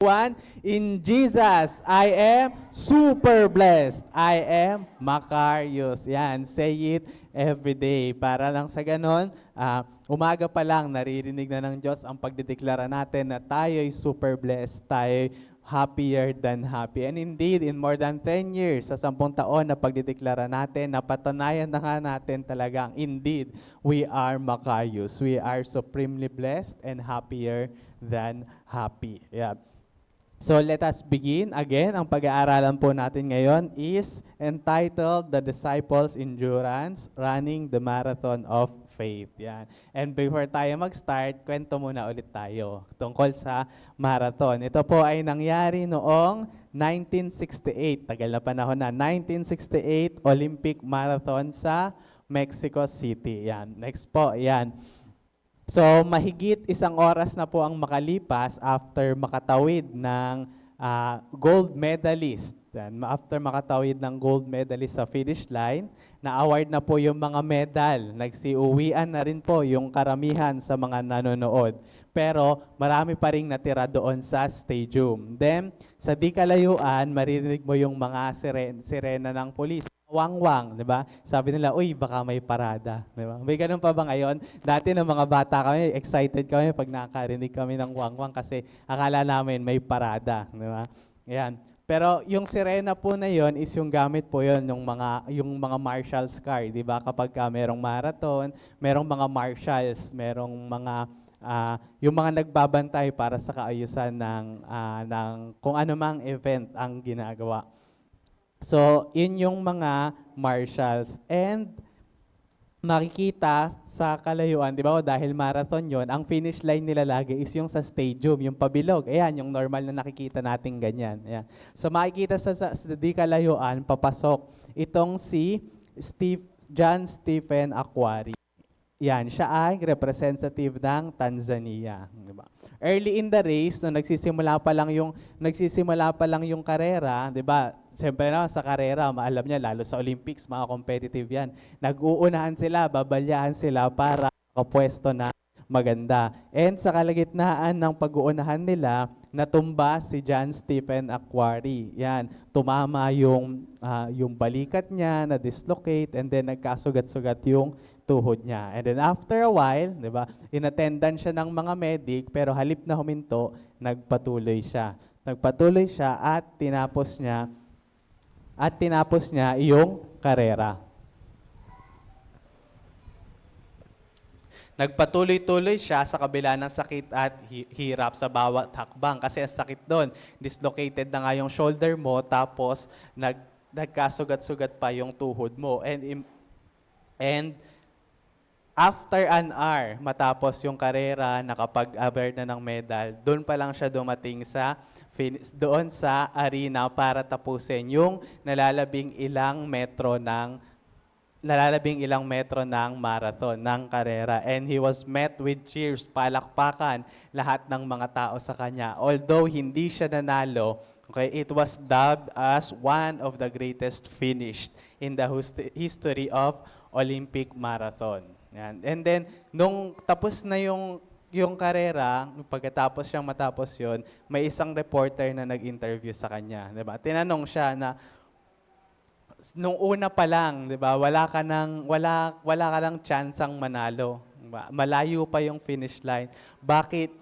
One, in Jesus, I am super blessed. I am Macarius. Yan, say it every day. Para lang sa ganon, umaga pa lang naririnig na ng Diyos ang pagdedeklara natin na tayo'y super blessed. Tayo'y happier than happy. And indeed, in more than 10 years, sa 10 taon na pagdedeklara natin, napatunayan na nga natin talagang, indeed, we are Macarius. We are supremely blessed and happier than happy. Yeah. So let us begin. Again, ang pag-aaralan po natin ngayon is entitled The Disciples' Endurance, Running the Marathon of Faith. Yan. And before tayo mag-start, kwento muna ulit tayo tungkol sa marathon. Ito po ay nangyari noong 1968. Tagal na panahon na. 1968 Olympic Marathon sa Mexico City. Yan. Next po, yan. So, mahigit 1 oras na po ang makalipas after makatawid ng gold medalist. After makatawid ng gold medalist sa finish line, na-award na po yung mga medal. Nagsiuwian na rin po yung karamihan sa mga nanonood. Pero marami pa rin natira doon sa stadium. Then, sa di kalayuan, maririnig mo yung mga sirena ng polis. Wang-wang, di ba? Sabi nila, uy, baka may parada. Di ba? May ganun pa ba ngayon? Dati ng mga bata kami, excited kami pag nakakarinig kami ng wang-wang kasi akala namin may parada. Di ba? Yan. Pero yung sirena po na yon is yung gamit po yon yung mga marshal's car, di ba? Kapag merong marathon, merong mga marshals, merong mga yung mga nagbabantay para sa kaayusan ng kung ano mang event ang ginagawa. So, yun yung mga marshals. And makikita sa kalayuan, di ba, dahil marathon yon, ang finish line nila lagi is yung sa stadium, yung pabilog. Ayan, yung normal na nakikita natin ganyan. Ayan. So, makikita sa di kalayuan, papasok itong si John Stephen Akhwari. Yan, siya ay representative ng Tanzania. Diba? Early in the race, nung nagsisimula pa lang yung karera, 'di ba? Siyempre na sa karera, maalam niya lalo sa Olympics, mga competitive 'yan. Nag-uunahan sila, babalyahan sila para makapwesto na maganda. And sa kalagitnaan ng pag-uunahan nila, natumba si John Stephen Akhwari. Yan, tumama yung balikat niya, na-dislocate, and then nagkasugat-sugat yung tuhod niya. And then after a while, di ba, inattendan siya ng mga medic, pero halip na huminto, nagpatuloy siya. Nagpatuloy siya at tinapos niya yung karera. Nagpatuloy-tuloy siya sa kabila ng sakit at hirap sa bawat hakbang kasi ang sakit doon. Dislocated na nga yung shoulder mo tapos nagkasugat-sugat pa yung tuhod mo. And after an hour, matapos yung karera, nakapag-award na ng medal, doon pa lang siya dumating doon sa arena para tapusin yung nalalabing ilang metro ng marathon, ng karera. And he was met with cheers, palakpakan, lahat ng mga tao sa kanya. Although hindi siya nanalo, okay, it was dubbed as one of the greatest finished in the history of Olympic marathon. Yan. And then, nung tapos na yung karera, pagkatapos siyang matapos yon, may isang reporter na nag-interview sa kanya. Diba? Tinanong siya na, nung una pa lang, 'di ba? Wala ka nang tsansang manalo. Diba? Malayo pa yung finish line.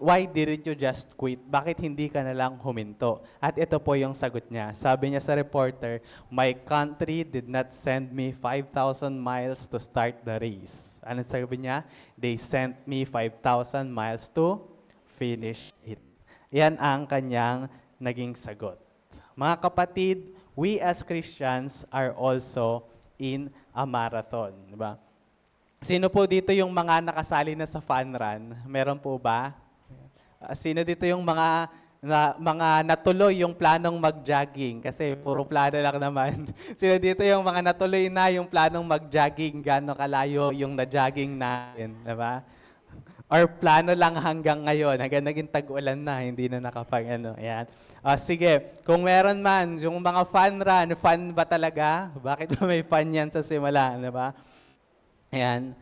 Why didn't you just quit? Bakit hindi ka na lang huminto? At ito po yung sagot niya. Sabi niya sa reporter, "My country did not send me 5,000 miles to start the race." Ano sabi niya? "They sent me 5,000 miles to finish it." Yan ang kanyang naging sagot. Mga kapatid, we as Christians are also in a marathon. Diba? Sino po dito yung mga nakasali na sa fun run? Meron po ba? Sino dito yung mga natuloy yung planong mag-jogging? Kasi puro plano lang naman. Sino dito yung mga natuloy na yung planong mag-jogging? Gano'ng kalayo yung na-jogging natin? Diba? Or plano lang hanggang ngayon, hanggang naging tag-ulan na, hindi na Ayan. Sige, kung meron man, yung mga fun run, fun ba talaga? Bakit ba may fun yan sa simula? Diba? Ayan.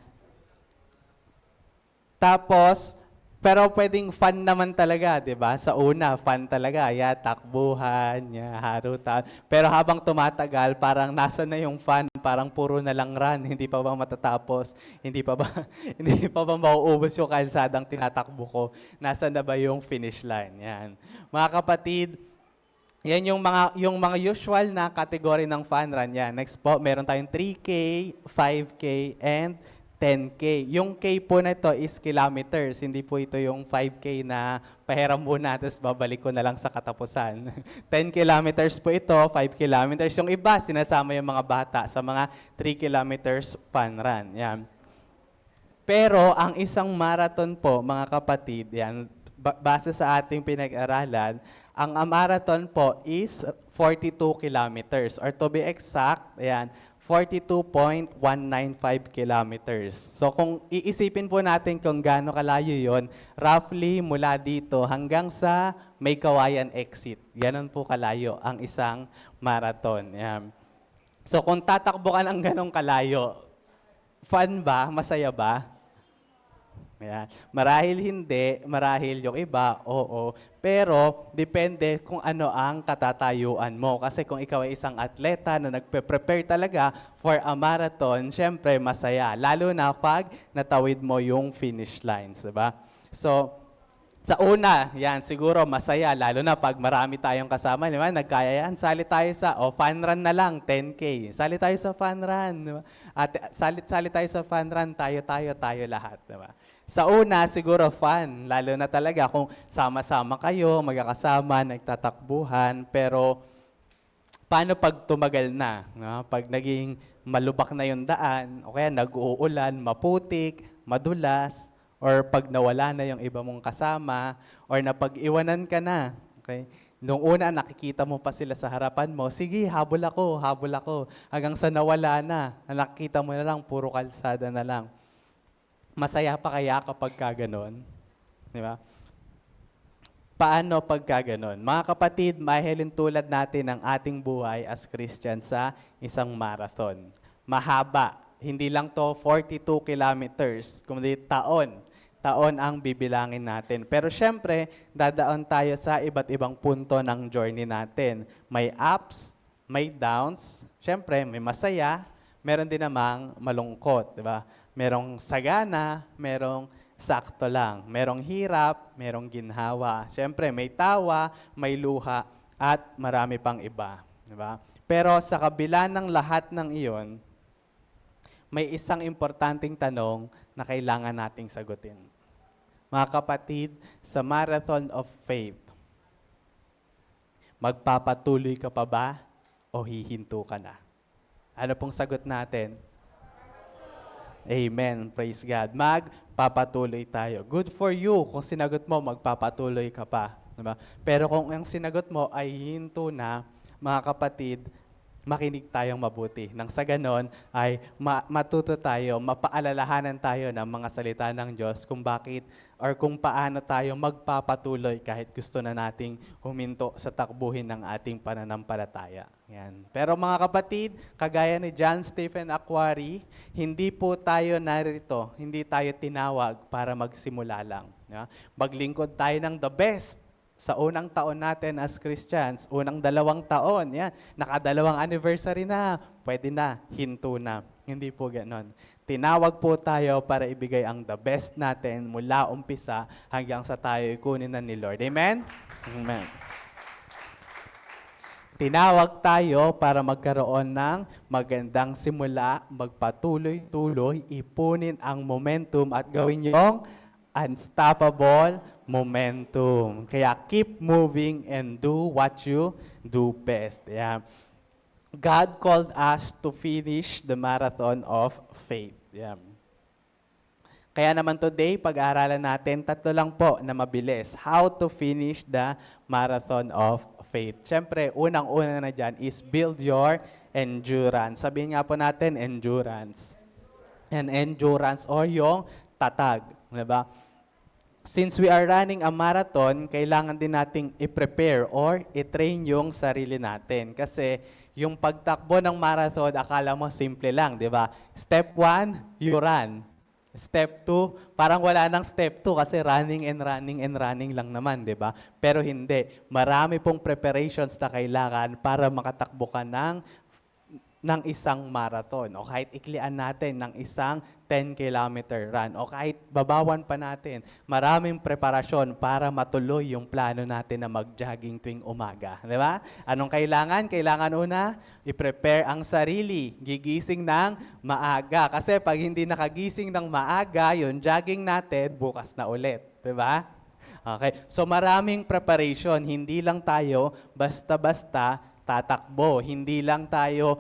Tapos, Pero pwedeng fun naman talaga, 'di ba? Sa una, fun talaga, takbuhan, harutan. Pero habang tumatagal, parang nasa na yung fun, parang puro na lang run, hindi pa ba matatapos? Hindi pa ba hindi pa ba mauubos yung kalsadang tinatakbo ko? Nasa na ba yung finish line? Yan. Mga kapatid, yan yung mga usual na category ng fun run. Yan. Next po, meron tayong 3K, 5K, and 10K. Yung K po na ito is kilometers. Hindi po ito yung 5K na pahiram muna tapos babalik ko na lang sa katapusan. 10 kilometers po ito, 5 kilometers. Yung iba, sinasama yung mga bata sa mga 3 kilometers fun run. Yan. Pero ang isang marathon po, mga kapatid, yan, base sa ating pinag-aralan, ang marathon po is 42 kilometers. Or to be exact, ayan, 42.195 kilometers. So kung iisipin po natin kung gaano kalayo yon, roughly mula dito hanggang sa May Kawayan exit. Ganon po kalayo ang isang marathon. Yan. So kung tatakbo ka ng ganong kalayo, fun ba? Masaya ba? Ayan. Marahil hindi, marahil yung iba, oo. Pero depende kung ano ang katatayuan mo. Kasi kung ikaw ay isang atleta na nagpe-prepare talaga for a marathon, syempre masaya. Lalo na pag natawid mo yung finish lines, diba? So, sa una, yan, siguro masaya, lalo na pag marami tayong kasama, di ba? Nagkaya yan, sali tayo sa, fun run na lang, 10K. Sali tayo sa fun run, di ba? At sali tayo sa fun run, tayo lahat, di ba? Sa una, siguro fun, lalo na talaga kung sama-sama kayo, magkakasama, nagtatakbuhan, pero paano pag tumagal na? No? Pag naging malubak na yung daan, o kaya nag-uulan, maputik, madulas, or pag nawala na yung iba mong kasama, or napag-iwanan ka na, okay? Nung una, nakikita mo pa sila sa harapan mo, sige, habol ako, hanggang sa nawala na, nakikita mo na lang, puro kalsada na lang. Masaya pa kaya kapag kaganon? Di ba? Paano pagka ganon? Mga kapatid, mahihalin tulad natin ang ating buhay as Christian sa isang marathon. Mahaba. Hindi lang to 42 kilometers, kundi taon. Taon ang bibilangin natin. Pero syempre, dadaan tayo sa iba't ibang punto ng journey natin. May ups, may downs. Syempre, may masaya, meron din namang malungkot, di ba? Merong sagana, merong sakto lang. Merong hirap, merong ginhawa. Syempre, may tawa, may luha, at marami pang iba. Di ba? Pero sa kabila ng lahat ng iyon, may isang importanteng tanong na kailangan nating sagutin. Mga kapatid, sa Marathon of Faith, magpapatuloy ka pa ba o hihinto ka na? Ano pong sagot natin? Amen. Praise God. Magpapatuloy tayo. Good for you kung sinagot mo, magpapatuloy ka pa. Diba? Pero kung ang sinagot mo ay hinto na, mga kapatid, makinig tayong mabuti. Nang sa ganon ay matuto tayo, mapaalalahanan tayo ng mga salita ng Diyos kung bakit or kung paano tayo magpapatuloy kahit gusto na nating huminto sa takbuhin ng ating pananampalataya. Yan. Pero mga kapatid, kagaya ni John Stephen Aquari, hindi po tayo narito, hindi tayo tinawag para magsimula lang. Ya? Maglingkod tayo ng the best. Sa unang taon natin as Christians, unang 2 taon, yan, nakadalawang anniversary na, pwede na, hinto na. Hindi po ganon. Tinawag po tayo para ibigay ang the best natin mula umpisa hanggang sa tayo ikunin na ni Lord. Amen? Amen. Tinawag tayo para magkaroon ng magandang simula, magpatuloy-tuloy, ipunin ang momentum at gawin yung unstoppable momentum. Kaya keep moving and do what you do best. Yeah. God called us to finish the marathon of faith. Yeah. Kaya naman today, pag-aaralan natin, 3 lang po na mabilis. How to finish the marathon of faith. Siyempre, unang-una na dyan is build your endurance. Sabihin nga po natin, endurance. And endurance or yung tatag. Diba? Since we are running a marathon, kailangan din nating i-prepare or i-train yung sarili natin. Kasi yung pagtakbo ng marathon, akala mo simple lang, di ba? Step 1, you run. Step 2, parang wala nang step 2 kasi running and running and running lang naman, di ba? Pero hindi. Marami pong preparations na kailangan para makatakbo ka ng isang marathon o kahit iklian natin ng isang 10-kilometer run o kahit babawan pa natin, maraming preparasyon para matuloy yung plano natin na mag-jogging tuwing umaga. Di ba? Anong kailangan? Kailangan una, i-prepare ang sarili, gigising ng maaga. Kasi pag hindi nakagising ng maaga, yung jogging natin, bukas na ulit. Di ba? Okay, so maraming preparation, hindi lang tayo basta-basta tatakbo. Hindi lang tayo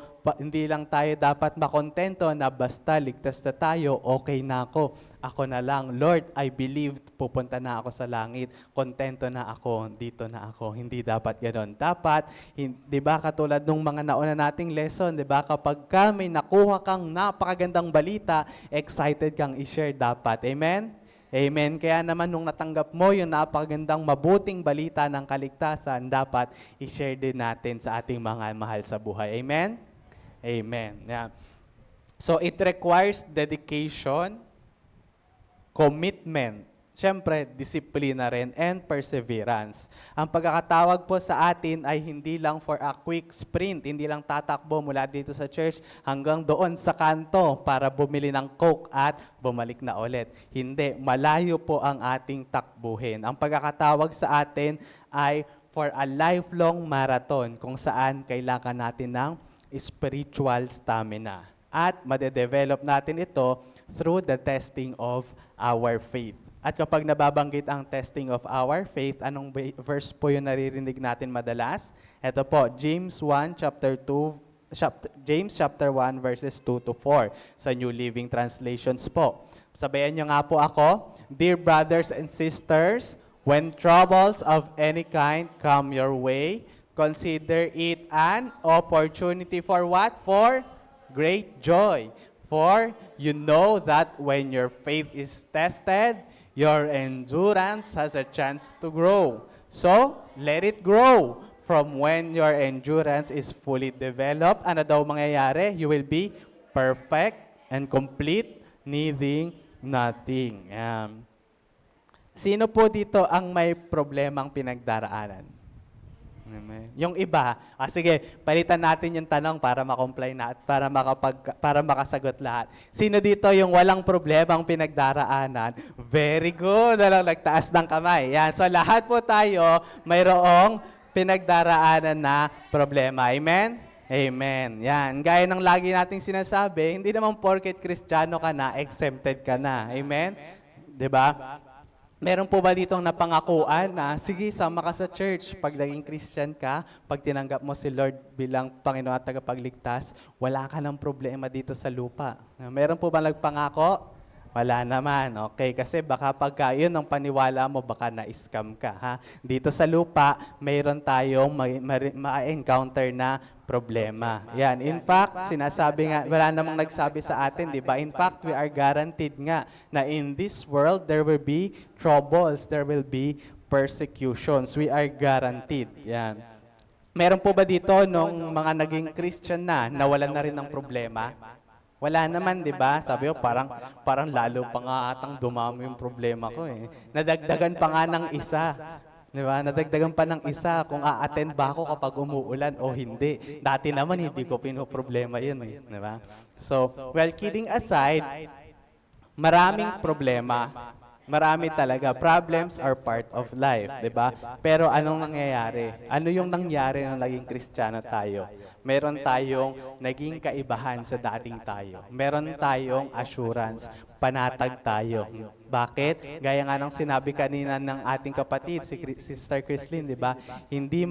dapat makontento na basta ligtas na tayo, okay na ako. Ako na lang, Lord, I believe pupunta na ako sa langit. Kontento na ako, dito na ako. Hindi dapat ganoon. Dapat, 'di ba, katulad nung mga nauna nating lesson, 'di ba, kapag may nakuha kang napakagandang balita, excited kang i-share dapat. Amen? Amen. Kaya naman nung natanggap mo yung napakagandang mabuting balita ng kaligtasan, dapat i-share din natin sa ating mga mahal sa buhay. Amen? Amen. Yeah. So it requires dedication, commitment, siyempre, disiplina rin, and perseverance. Ang pagkakatawag po sa atin ay hindi lang for a quick sprint, hindi lang tatakbo mula dito sa church hanggang doon sa kanto para bumili ng Coke at bumalik na ulit. Hindi, malayo po ang ating takbuhin. Ang pagkakatawag sa atin ay for a lifelong marathon kung saan kailangan natin ng spiritual stamina. At madedevelop natin ito through the testing of our faith. At kapag nababanggit ang testing of our faith, anong verse po yung naririnig natin madalas? Ito po, James 1 chapter 1 verses 2 to 4 sa New Living Translations po. Sabayan niyo nga po ako, Dear brothers and sisters, when troubles of any kind come your way, consider it an opportunity for what? For great joy. For you know that when your faith is tested, your endurance has a chance to grow. So, let it grow. From when your endurance is fully developed, ano daw mangyayari? You will be perfect and complete, needing nothing. Sino po dito ang may problemang pinagdaraanan? Amen. Yung iba, sige, palitan natin yung tanong para ma-comply na at para makasagot lahat. Sino dito yung walang problemang pinagdaraanan? Very good. Walang nagtaas ng kamay. Yan. So lahat po tayo mayroong pinagdaraanan na problema. Amen? Amen. Yan. Gaya ng lagi nating sinasabi, hindi naman porket Kristiyano ka na, exempted ka na. Amen? 'Di ba? Meron po ba ditong napangakuan na, sige, sama ka sa church, pag naging Christian ka, pag tinanggap mo si Lord bilang Panginoon at tagapagligtas, wala ka ng problema dito sa lupa. Meron po ba nagpangako? Wala naman, okay? Kasi baka pagka yun ang paniwala mo, baka na-scam ka, ha? Dito sa lupa, mayroon tayong ma-encounter na problema. Yan. In fact, sinasabi nga, wala namang nagsabi sa atin, di ba? In fact, we are guaranteed nga na in this world, there will be troubles, there will be persecutions. We are guaranteed. Yan. Meron po ba dito nung mga naging Christian na, nawalan na rin ng problema? Wala naman, di ba? Sabi ko, parang lalo pa nga atang dumami yung problema ko eh. Nadagdagan pa nga ng isa. Di ba? Nadagdagan pa ng isa kung a-attend ba ako kapag umuulan o hindi. Dati naman, hindi ko pinoproblema yun eh. Di ba? So, well, kidding aside, maraming problema. Marami talaga. Problems are part of life, di ba? Pero anong nangyayari? Ano yung nangyari nung naging Kristiyano tayo? Meron tayong naging kaibahan sa dating tayo. Meron tayong assurance, panatag tayo. Bakit? Gaya nga ng sinabi kanina ng ating kapatid, si Sister Chrislyn, di ba? Hindi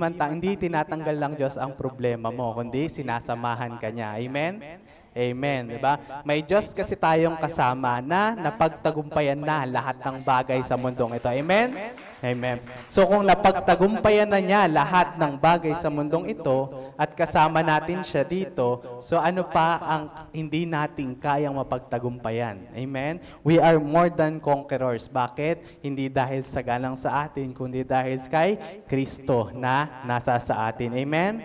tinatanggal ng Diyos ang problema mo, kundi sinasamahan ka niya. Amen? Amen, di ba? May Diyos kasi tayong kasama na napagtagumpayan na lahat ng bagay sa mundong ito. Amen? Amen. So kung napagtagumpayan na niya lahat ng bagay sa mundong ito at kasama natin siya dito, so ano pa ang hindi natin kayang mapagtagumpayan? Amen? We are more than conquerors. Bakit? Hindi dahil sa galang sa atin, kundi dahil kay Kristo na nasa sa atin. Amen?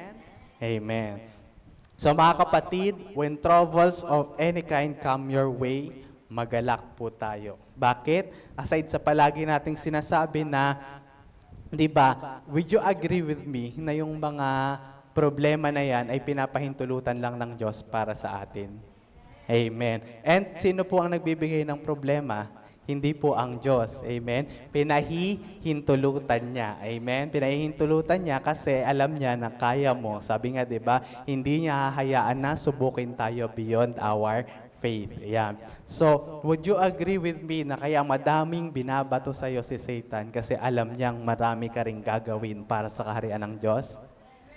Amen. So mga kapatid, when troubles of any kind come your way, magalak po tayo. Bakit? Aside sa palagi nating sinasabi na, di ba, would you agree with me na yung mga problema na yan ay pinapahintulutan lang ng Diyos para sa atin? Amen. And sino po ang nagbibigay ng problema? Hindi po ang Diyos. Amen. Pinahihintulutan niya. Amen. Pinahihintulutan niya kasi alam niya na kaya mo. Sabi nga, 'di ba? Hindi niya hahayaan na subukin tayo beyond our faith. Ayan. So, would you agree with me na kaya madaming binabato sa iyo si Satan kasi alam niyang marami ka ring gagawin para sa kaharian ng Diyos?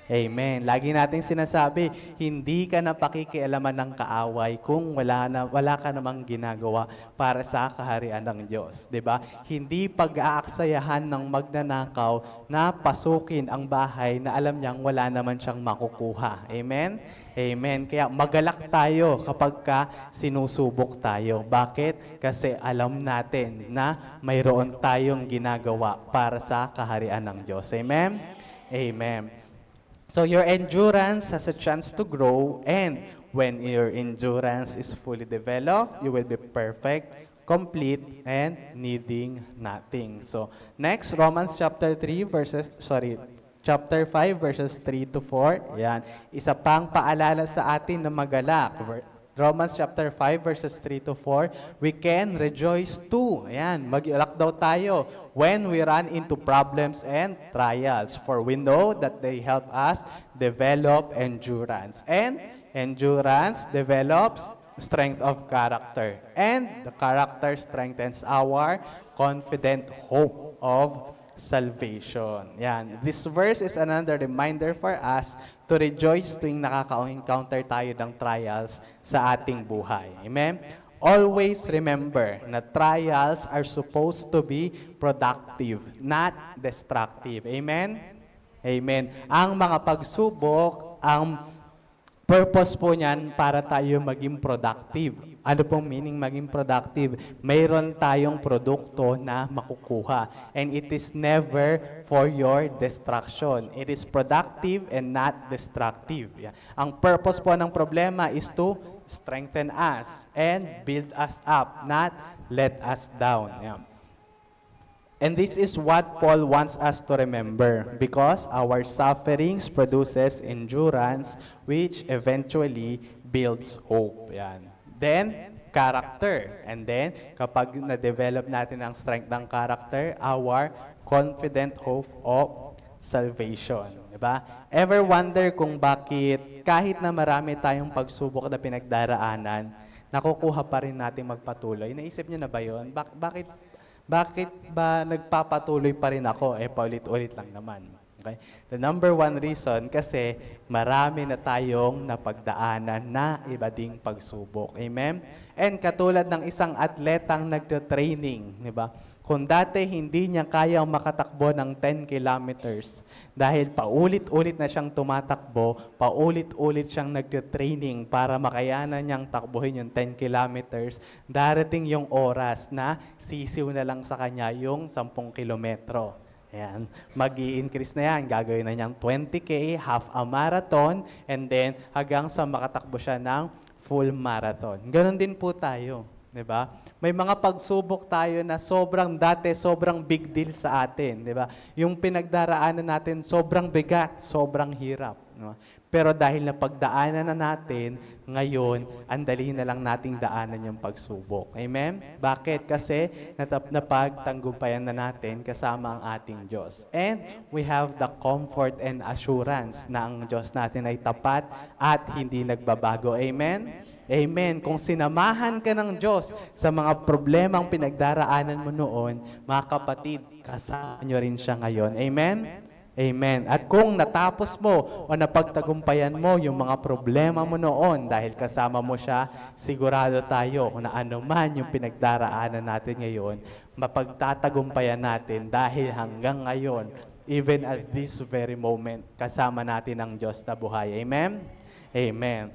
Amen. Lagi nating sinasabi, hindi ka na pakikialaman ng kaaway kung wala ka namang ginagawa para sa kaharian ng Diyos. 'Di ba? Hindi pag-aaksayahan ng magnanakaw na pasukin ang bahay na alam niyang wala naman siyang makukuha. Amen? Amen. Kaya magalak tayo kapag sinusubok tayo. Bakit? Kasi alam natin na mayroon tayong ginagawa para sa kaharian ng Diyos. Amen? Amen. So your endurance has a chance to grow, and when your endurance is fully developed, you will be perfect, complete, and needing nothing. So next, chapter 5 verses 3 to 4. Yan. Isa pang paalala sa atin na magalak. Romans chapter 5 verses 3 to 4, we can rejoice too. Ayan, mag-ialak daw tayo when we run into problems and trials. For we know that they help us develop endurance. And endurance develops strength of character. And the character strengthens our confident hope of salvation. Yan. This verse is another reminder for us to rejoice tuwing nakaka-encounter tayo ng trials sa ating buhay. Amen? Always remember na trials are supposed to be productive, not destructive. Amen? Amen. Ang mga pagsubok, ang purpose po niyan para tayo maging productive. Ano pong meaning maging productive? Mayroon tayong produkto na makukuha. And it is never for your destruction. It is productive and not destructive. Yeah. Ang purpose po ng problema is to strengthen us and build us up, not let us down. Yeah. And this is what Paul wants us to remember, because our sufferings produces endurance, which eventually builds hope. Yan. Then, character. And then, kapag na-develop natin ang strength ng character, our confident hope of salvation. Diba? Ever wonder kung bakit kahit na marami tayong pagsubok na pinagdaraanan, nakukuha pa rin natin magpatuloy? Naisip niyo na ba yun? Bakit ba nagpapatuloy pa rin ako? Paulit-ulit lang naman. Okay? The number one reason, kasi marami na tayong napagdaanan na iba ding pagsubok. Amen? And katulad ng isang atletang nagte-training, di ba? Kung dati hindi niya kayang makatakbo ng 10 kilometers dahil paulit-ulit na siyang tumatakbo, paulit-ulit siyang nagte-training para makayanan niyang takbuhin yung 10 kilometers, darating yung oras na sisiw na lang sa kanya yung 10 kilometro. Ayan. Mag-i-increase na yan. Gagawin na niyang 20K, half a marathon, and then hanggang sa makatakbo siya ng full marathon. Ganon din po tayo. Diba? May mga pagsubok tayo na sobrang big deal sa atin, 'di ba? Yung pinagdaraanan natin sobrang bigat, sobrang hirap, no? Pero dahil napagdaanan na natin, ngayon, andali na lang nating daanan yung pagsubok. Amen? Bakit? Kasi napagtanggumpayan na natin kasama ang ating Diyos. And we have the comfort and assurance na ang Diyos natin ay tapat at hindi nagbabago. Amen? Amen. Kung sinamahan ka ng Diyos sa mga problemang pinagdaraanan mo noon, mga kapatid, kasama nyo rin siya ngayon. Amen? Amen. At kung natapos mo o napagtagumpayan mo yung mga problema mo noon dahil kasama mo siya, sigurado tayo kung na ano man yung pinagdaraanan natin ngayon, mapagtatagumpayan natin dahil hanggang ngayon, even at this very moment, kasama natin ang Diyos na buhay. Amen? Amen.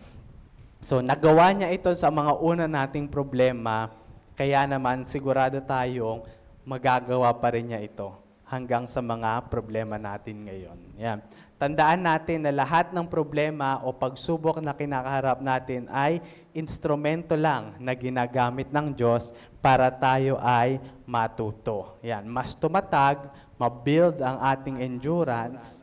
So, nagawa niya ito sa mga una nating problema, kaya naman sigurado tayong magagawa pa rin niya ito hanggang sa mga problema natin ngayon. Yan. Tandaan natin na lahat ng problema o pagsubok na kinakaharap natin ay instrumento lang na ginagamit ng Diyos para tayo ay matuto. Yan, mas tumatag, mabuild ang ating endurance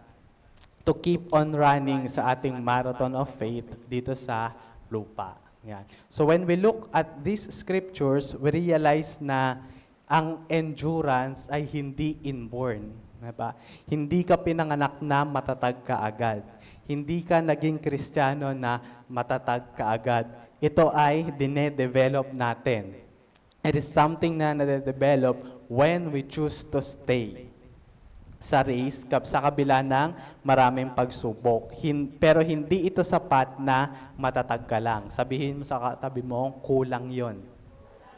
to keep on running sa ating marathon of faith dito sa lupa. Yan. So when we look at these scriptures, we realize na ang endurance ay hindi inborn. Diba? Hindi ka pinanganak na matatag ka agad. Hindi ka naging Kristiyano na matatag ka agad. Ito ay dine-develop natin. It is something na nade-develop when we choose to stay sa race sa kabila ng maraming pagsubok. Pero hindi ito sapat na matatag ka lang. Sabihin mo sa katabi mo, kulang yon.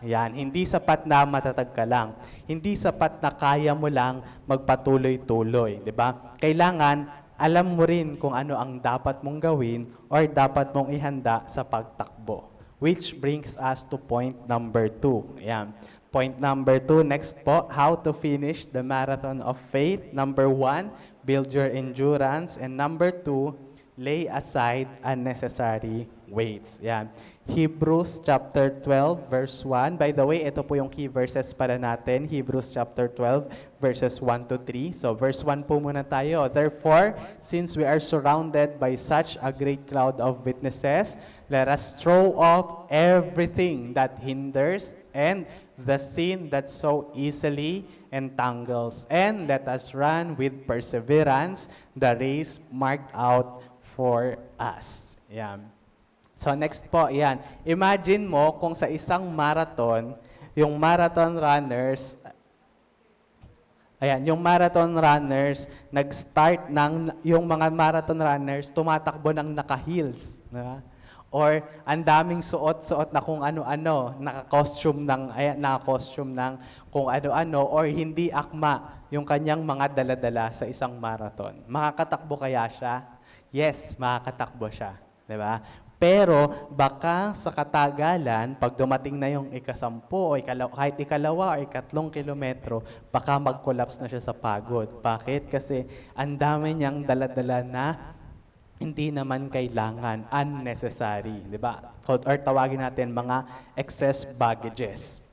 Yan, hindi sapat na matatag ka lang. Hindi sapat na kaya mo lang magpatuloy-tuloy, 'di ba? Kailangan alam mo rin kung ano ang dapat mong gawin or dapat mong ihanda sa pagtakbo. Which brings us to point number 2. Yan. Point number 2, next po, how to finish the marathon of faith. Number 1, build your endurance. And number 2, lay aside unnecessary weights. Yan. Hebrews chapter 12, verse 1. By the way, ito po yung key verses para natin. Hebrews chapter 12, verses 1 to 3. So, verse 1 po muna tayo. Therefore, since we are surrounded by such a great cloud of witnesses, let us throw off everything that hinders and the sin that so easily entangles. And let us run with perseverance the race marked out for us. Yan. So next po, yan. Imagine mo kung sa isang marathon, yung marathon runners, nag-start yung mga marathon runners, tumatakbo ng naka-heels. Diba? Or ang daming suot-suot na kung ano-ano, naka-costume ng kung ano-ano, or hindi akma yung kanyang mga dala-dala sa isang marathon. Makakatakbo kaya siya? Yes, makakatakbo siya. Diba? Pero baka sa katagalan, pag dumating na yung ika-10 o kahit ikalawa o ikatlong kilometro, baka mag-collapse na siya sa pagod. Bakit? Kasi ang dami niyang dala-dala na hindi naman kailangan, unnecessary. Diba? Or tawagin natin mga excess baggages.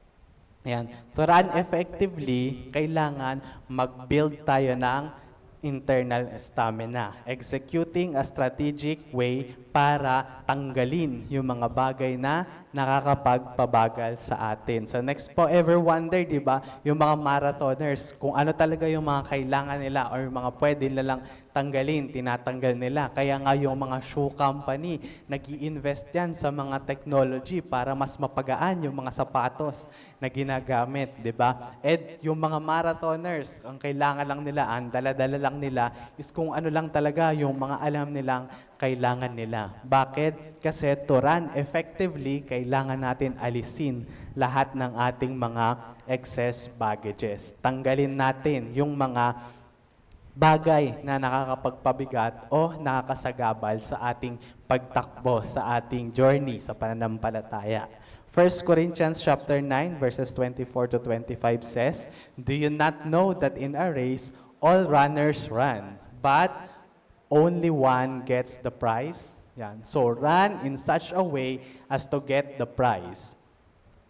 Ayan. To run effectively, kailangan mag-build tayo ng internal stamina. Executing a strategic way para tanggalin yung mga bagay na nakakapagpabagal sa atin. So next po, ever wonder, di ba, yung mga marathoners, kung ano talaga yung mga kailangan nila or yung mga pwede nilang tanggalin, tinatanggal nila. Kaya nga yung mga shoe company, nag-i-invest yan sa mga technology para mas mapagaan yung mga sapatos na ginagamit, di ba? And yung mga marathoners, ang kailangan lang nila, ang dala-dala lang nila, is kung ano lang talaga yung mga alam nilang kailangan nila. Bakit? Kasi to run effectively, kailangan natin alisin lahat ng ating mga excess baggages. Tanggalin natin yung mga bagay na nakakapagpabigat o nakakasagabal sa ating pagtakbo, sa ating journey sa pananampalataya. 1 Corinthians chapter 9 verses 24 to 25 says, "Do you not know that in a race all runners run, but only one gets the prize?" Yan. So run in such a way as to get the prize.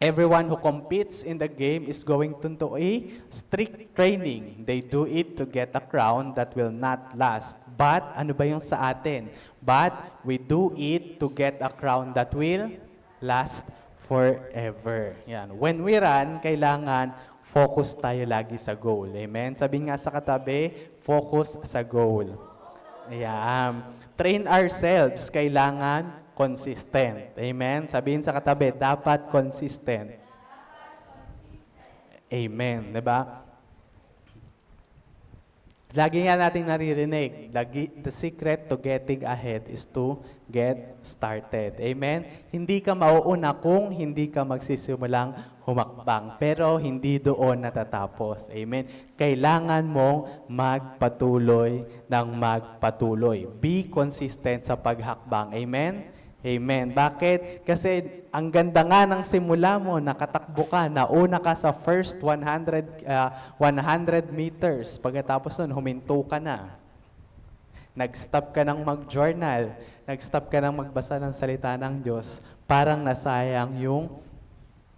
Everyone who competes in the game is going to a strict training. They do it to get a crown that will not last. But, ano ba yung sa atin? But, we do it to get a crown that will last forever. Yan. When we run, kailangan focus tayo lagi sa goal. Amen? Sabi nga sa katabi, focus sa goal. Ayan. Train ourselves, kailangan consistent. Amen? Sabihin sa katabi, dapat consistent. Amen. Diba? Lagi nga natin naririnig, the secret to getting ahead is to get started. Amen? Hindi ka mauuna kung hindi ka magsisimulang humakbang, pero hindi doon natatapos. Amen? Kailangan mong magpatuloy ng magpatuloy. Be consistent sa paghakbang. Amen? Amen. Bakit? Kasi ang ganda nga ng simula mo, nakatakbo ka, nauna ka sa first 100 meters. Pagkatapos nun, huminto ka na. Nag-stop ka ng mag-journal, nag-stop ka ng magbasa ng salita ng Diyos, parang nasayang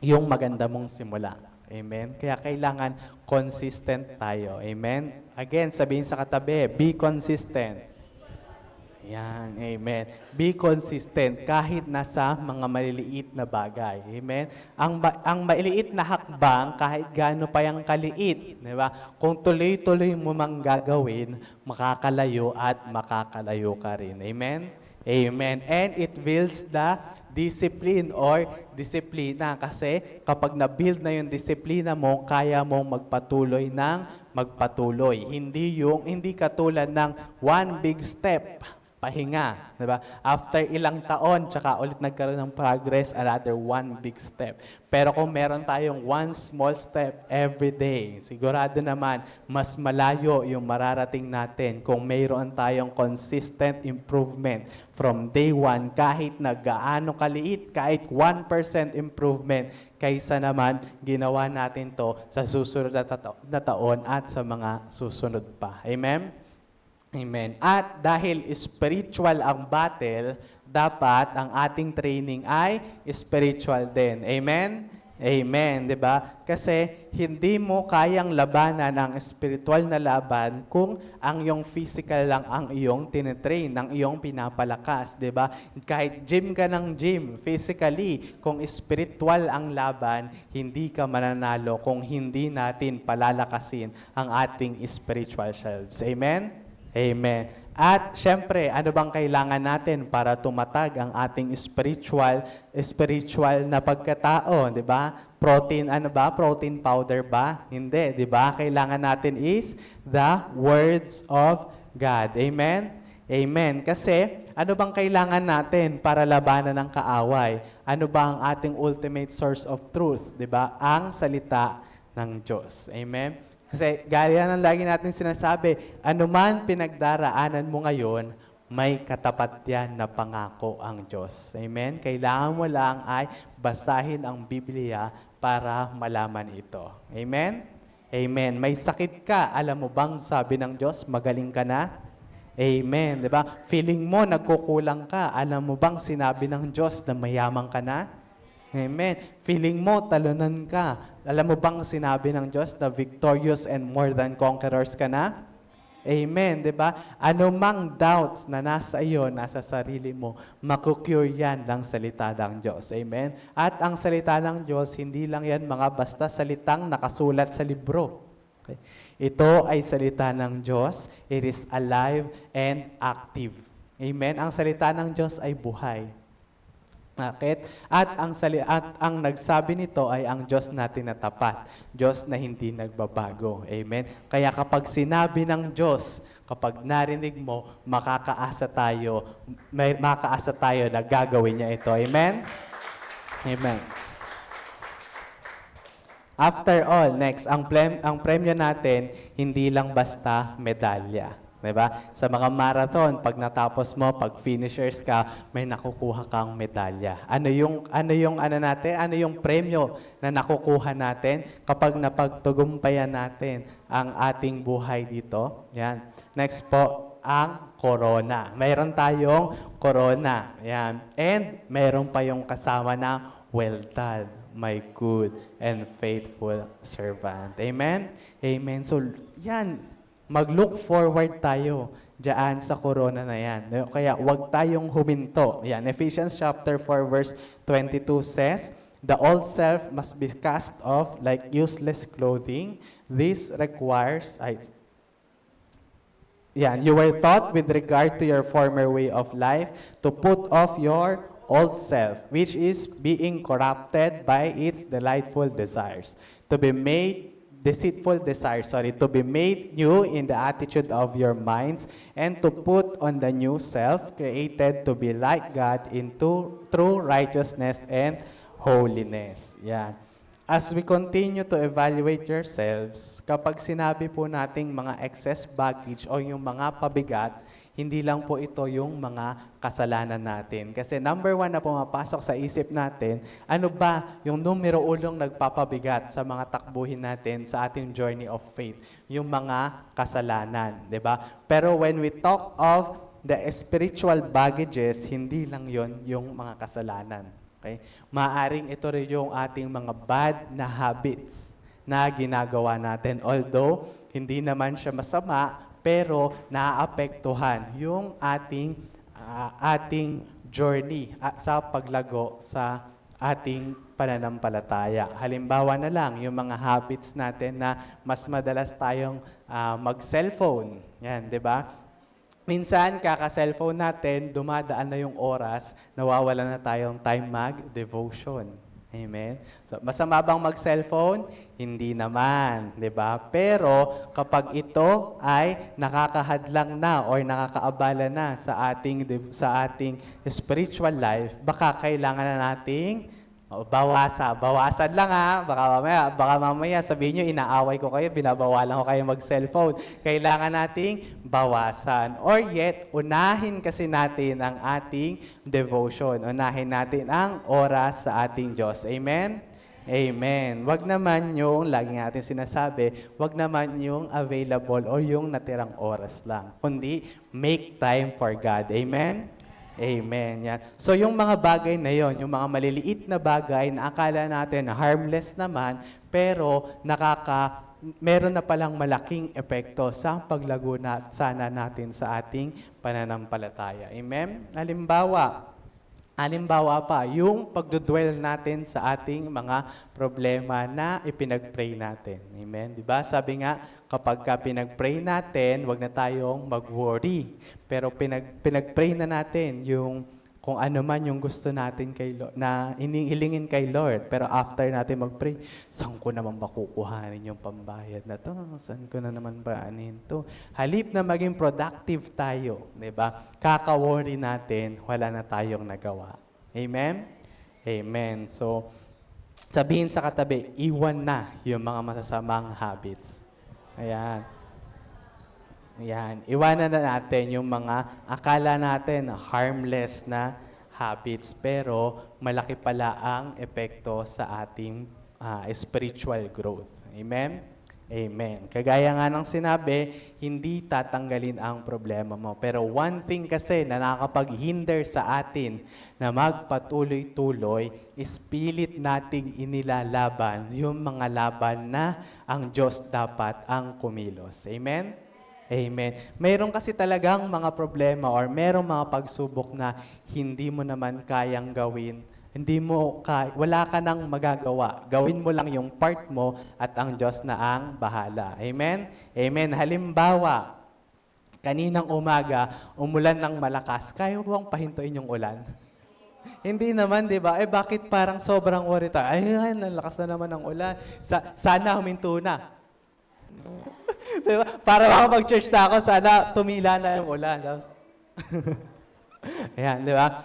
yung maganda mong simula. Amen? Kaya kailangan consistent tayo. Amen? Again, sabihin sa katabi, be consistent. Yan, amen. Be consistent kahit nasa mga maliliit na bagay. Amen. Ang maliliit na hakbang kahit gaano pa yang kaliit, di ba? Kung tuloy-tuloy mo mang gagawin, makakalayo at makakalayo ka rin. Amen. Amen. And it builds the discipline or disiplina kasi kapag na-build na yung disiplina mo, kaya mong magpatuloy ng magpatuloy. Hindi katulad ng one big step pahinga, di ba? After ilang taon, tsaka ulit nagkaroon ng progress, another one big step. Pero kung meron tayong one small step every day, sigurado naman, mas malayo yung mararating natin kung mayroon tayong consistent improvement from day one, kahit na gaano kaliit, kahit 1% improvement, kaysa naman ginawa natin to sa susunod na taon at sa mga susunod pa. Amen? Amen. At dahil spiritual ang battle, dapat ang ating training ay spiritual din. Amen? Amen, 'di ba? Kasi hindi mo kayang labanan ang spiritual na laban kung ang iyong physical lang ang iyong tinetrain, ang iyong pinapalakas, 'di ba? Kahit gym ka ng gym, physically, kung spiritual ang laban, hindi ka mananalo kung hindi natin palalakasin ang ating spiritual selves. Amen? Amen. At syempre, ano bang kailangan natin para tumatag ang ating spiritual na pagkatao, 'di ba? Protein Protein powder ba? Hindi, 'di ba? Kailangan natin is the words of God. Amen. Amen. Kasi ano bang kailangan natin para labanan ng kaaway? Ano ba ang ating ultimate source of truth, 'di ba? Ang salita ng Diyos. Amen. Kasi gaya ng lagi natin sinasabi, anuman pinagdaraanan mo ngayon, may katapat yan na pangako ang Diyos. Amen? Kailangan mo lang ay basahin ang Biblia para malaman ito. Amen? Amen. May sakit ka, alam mo bang sabi ng Diyos, magaling ka na? Amen. Diba? Feeling mo nagkukulang ka, alam mo bang sinabi ng Diyos na mayaman ka na? Amen. Feeling mo, talunan ka. Alam mo bang sinabi ng Diyos na victorious and more than conquerors ka na? Amen, di ba? Ano mang doubts na nasa iyo, nasa sarili mo, makukure yan ng salita ng Diyos. Amen? At ang salita ng Diyos, hindi lang yan mga basta salitang nakasulat sa libro. Okay? Ito ay salita ng Diyos. It is alive and active. Amen? Ang salita ng Diyos ay buhay. Bakit? At ang nagsabi nito ay ang Diyos natin na tapat. Diyos na hindi nagbabago. Amen? Kaya kapag sinabi ng Diyos, kapag narinig mo, makakaasa tayo na gagawin niya ito. Amen? Amen. After all, next, ang premyo natin, hindi lang basta medalya. Diba? Sa mga marathon, pag natapos mo, pag finishers ka, may nakukuha kang medalya. Ano yung premyo na nakukuha natin kapag napagtagumpayan natin ang ating buhay dito? Yan. Next po, ang corona. Mayroon tayong corona. Yan. And mayroon pa yung kasama na well done, my good and faithful servant. Amen? Amen. So, yan. Mag-look forward tayo diyan sa corona na yan. Kaya huwag tayong huminto. Yan. Ephesians chapter 4 verse 22 says, the old self must be cast off like useless clothing. This requires... you were taught with regard to your former way of life to put off your old self, which is being corrupted by its deceitful desires, to be made new in the attitude of your minds, and to put on the new self, created to be like God into true righteousness and holiness. Yan. As we continue to evaluate yourselves, kapag sinabi po nating mga excess baggage o yung mga pabigat, hindi lang po ito yung mga kasalanan natin. Kasi number one na pumapasok sa isip natin, ano ba yung numero ulong nagpapabigat sa mga takbuhin natin sa ating journey of faith? Yung mga kasalanan, di ba? Pero when we talk of the spiritual baggages, hindi lang yon yung mga kasalanan. Okay? Maaring ito rin yung ating mga bad na habits na ginagawa natin. Although, hindi naman siya masama, pero naaapektuhan yung ating journey at sa paglago sa ating pananampalataya. Halimbawa na lang, yung mga habits natin na mas madalas tayong mag-cellphone. Yan, di ba? Minsan, kaka-cellphone natin, dumadaan na yung oras, nawawala na tayong time mag-devotion. Amen? So, masama bang mag-cellphone? Hindi naman, di ba? Pero kapag ito ay nakakahadlang na or nakakaabala na sa ating spiritual life, baka kailangan na nating bawasan lang baka mamaya sabihin nyo, inaaway ko kayo, binabawalan ko kayo mag-cellphone. Kailangan nating bawasan. Or yet, unahin kasi natin ang ating devotion. Unahin natin ang oras sa ating Diyos. Amen? Amen. Wag naman yung, lagi natin sinasabi, wag naman yung available or yung natirang oras lang. Kundi, make time for God. Amen? Amen. Yan. So yung mga bagay na yon, yung mga maliliit na bagay na akala natin harmless naman, pero meron na palang malaking epekto sa paglago na sana natin sa ating pananampalataya. Amen? Halimbawa pa, yung pagdudwell natin sa ating mga problema na ipinag-pray natin. Amen? Diba? Sabi nga, kapag pinag-pray natin, wag na tayong mag-worry. Pero pinag-pray na natin yung kung ano man yung gusto natin kay Lord, na hilingin kay Lord. Pero after natin mag-pray, saan ko naman ba kukuhanin yung pambayad na to? Saan ko na naman ba anin to? Halip na maging productive tayo, di ba? Kaka-worry natin, wala na tayong nagawa. Amen? Amen. So, sabihin sa katabi, iwan na yung mga masasamang habits. Ayan. Yan. Iwanan na natin yung mga akala natin harmless na habits, pero malaki pala ang epekto sa ating spiritual growth. Amen? Amen. Kagaya nga ng sinabi, hindi tatanggalin ang problema mo. Pero one thing kasi na nakakapag-hinder sa atin na magpatuloy-tuloy is pilit nating inilalaban yung mga laban na ang Diyos dapat ang kumilos. Amen? Amen. Mayroon kasi talagang mga problema or mayroong mga pagsubok na hindi mo naman kayang gawin. Wala ka nang magagawa. Gawin mo lang yung part mo at ang Diyos na ang bahala. Amen? Amen. Halimbawa, kaninang umaga, umulan ng malakas. Kaya mo bang pahintuin yung ulan? Hindi naman, di ba? Bakit parang sobrang worry tayo? Ay, nalakas na naman ang ulan. Sana huminto na. Diba? Para makapag-church na ako, sana tumila na yung ulan. Ayan, di ba?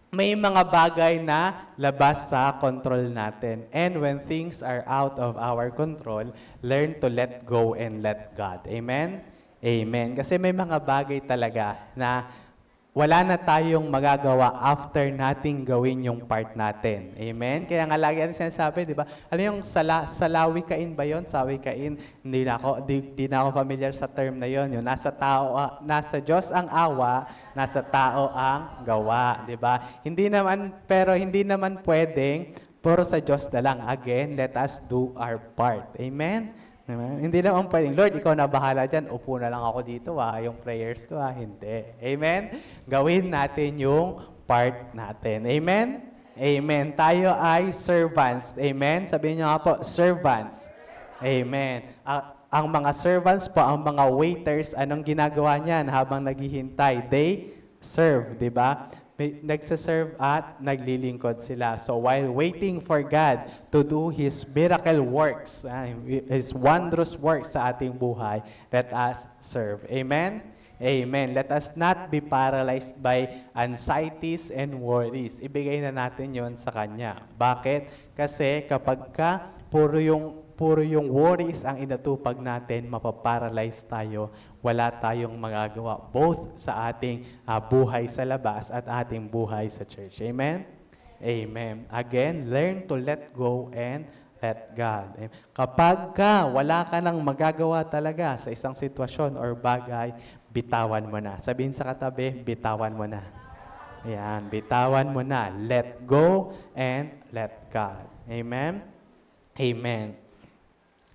May mga bagay na labas sa control natin. And when things are out of our control, learn to let go and let God. Amen? Amen. Kasi may mga bagay talaga na wala na tayong magagawa after nating gawin yung part natin. Amen? Kaya nga lagi natin sinasabi, di ba? Ano yung salawikain ba yun? Sawikain? Hindi na ako familiar sa term na yun. Yung nasa Diyos ang awa, nasa tao ang gawa. Di ba? Hindi naman pwedeng puro sa Diyos na lang. Again, let us do our part. Amen? Diba? Hindi naman pwedeng, Lord, ikaw na bahala dyan, upo na lang ako dito, yung prayers ko, hindi. Amen? Gawin natin yung part natin. Amen? Amen. Tayo ay servants. Amen? Sabihin niyo nga po, servants. Amen. Ang mga servants po, ang mga waiters, anong ginagawa niyan habang naghihintay? They serve, di ba? Nagsaserve at naglilingkod sila. So while waiting for God to do His miracle works, His wondrous works sa ating buhay, let us serve. Amen? Amen. Let us not be paralyzed by anxieties and worries. Ibigay na natin yon sa Kanya. Bakit? Kasi kapag puro yung puro yung worries ang inatupag natin, mapaparalyze tayo, wala tayong magagawa both sa ating buhay sa labas at ating buhay sa church. Amen? Amen. Again, learn to let go and let God. Kapag wala ka nang magagawa talaga sa isang sitwasyon or bagay, bitawan mo na. Sabihin sa katabi, bitawan mo na. Ayan, bitawan mo na. Let go and let God. Amen? Amen.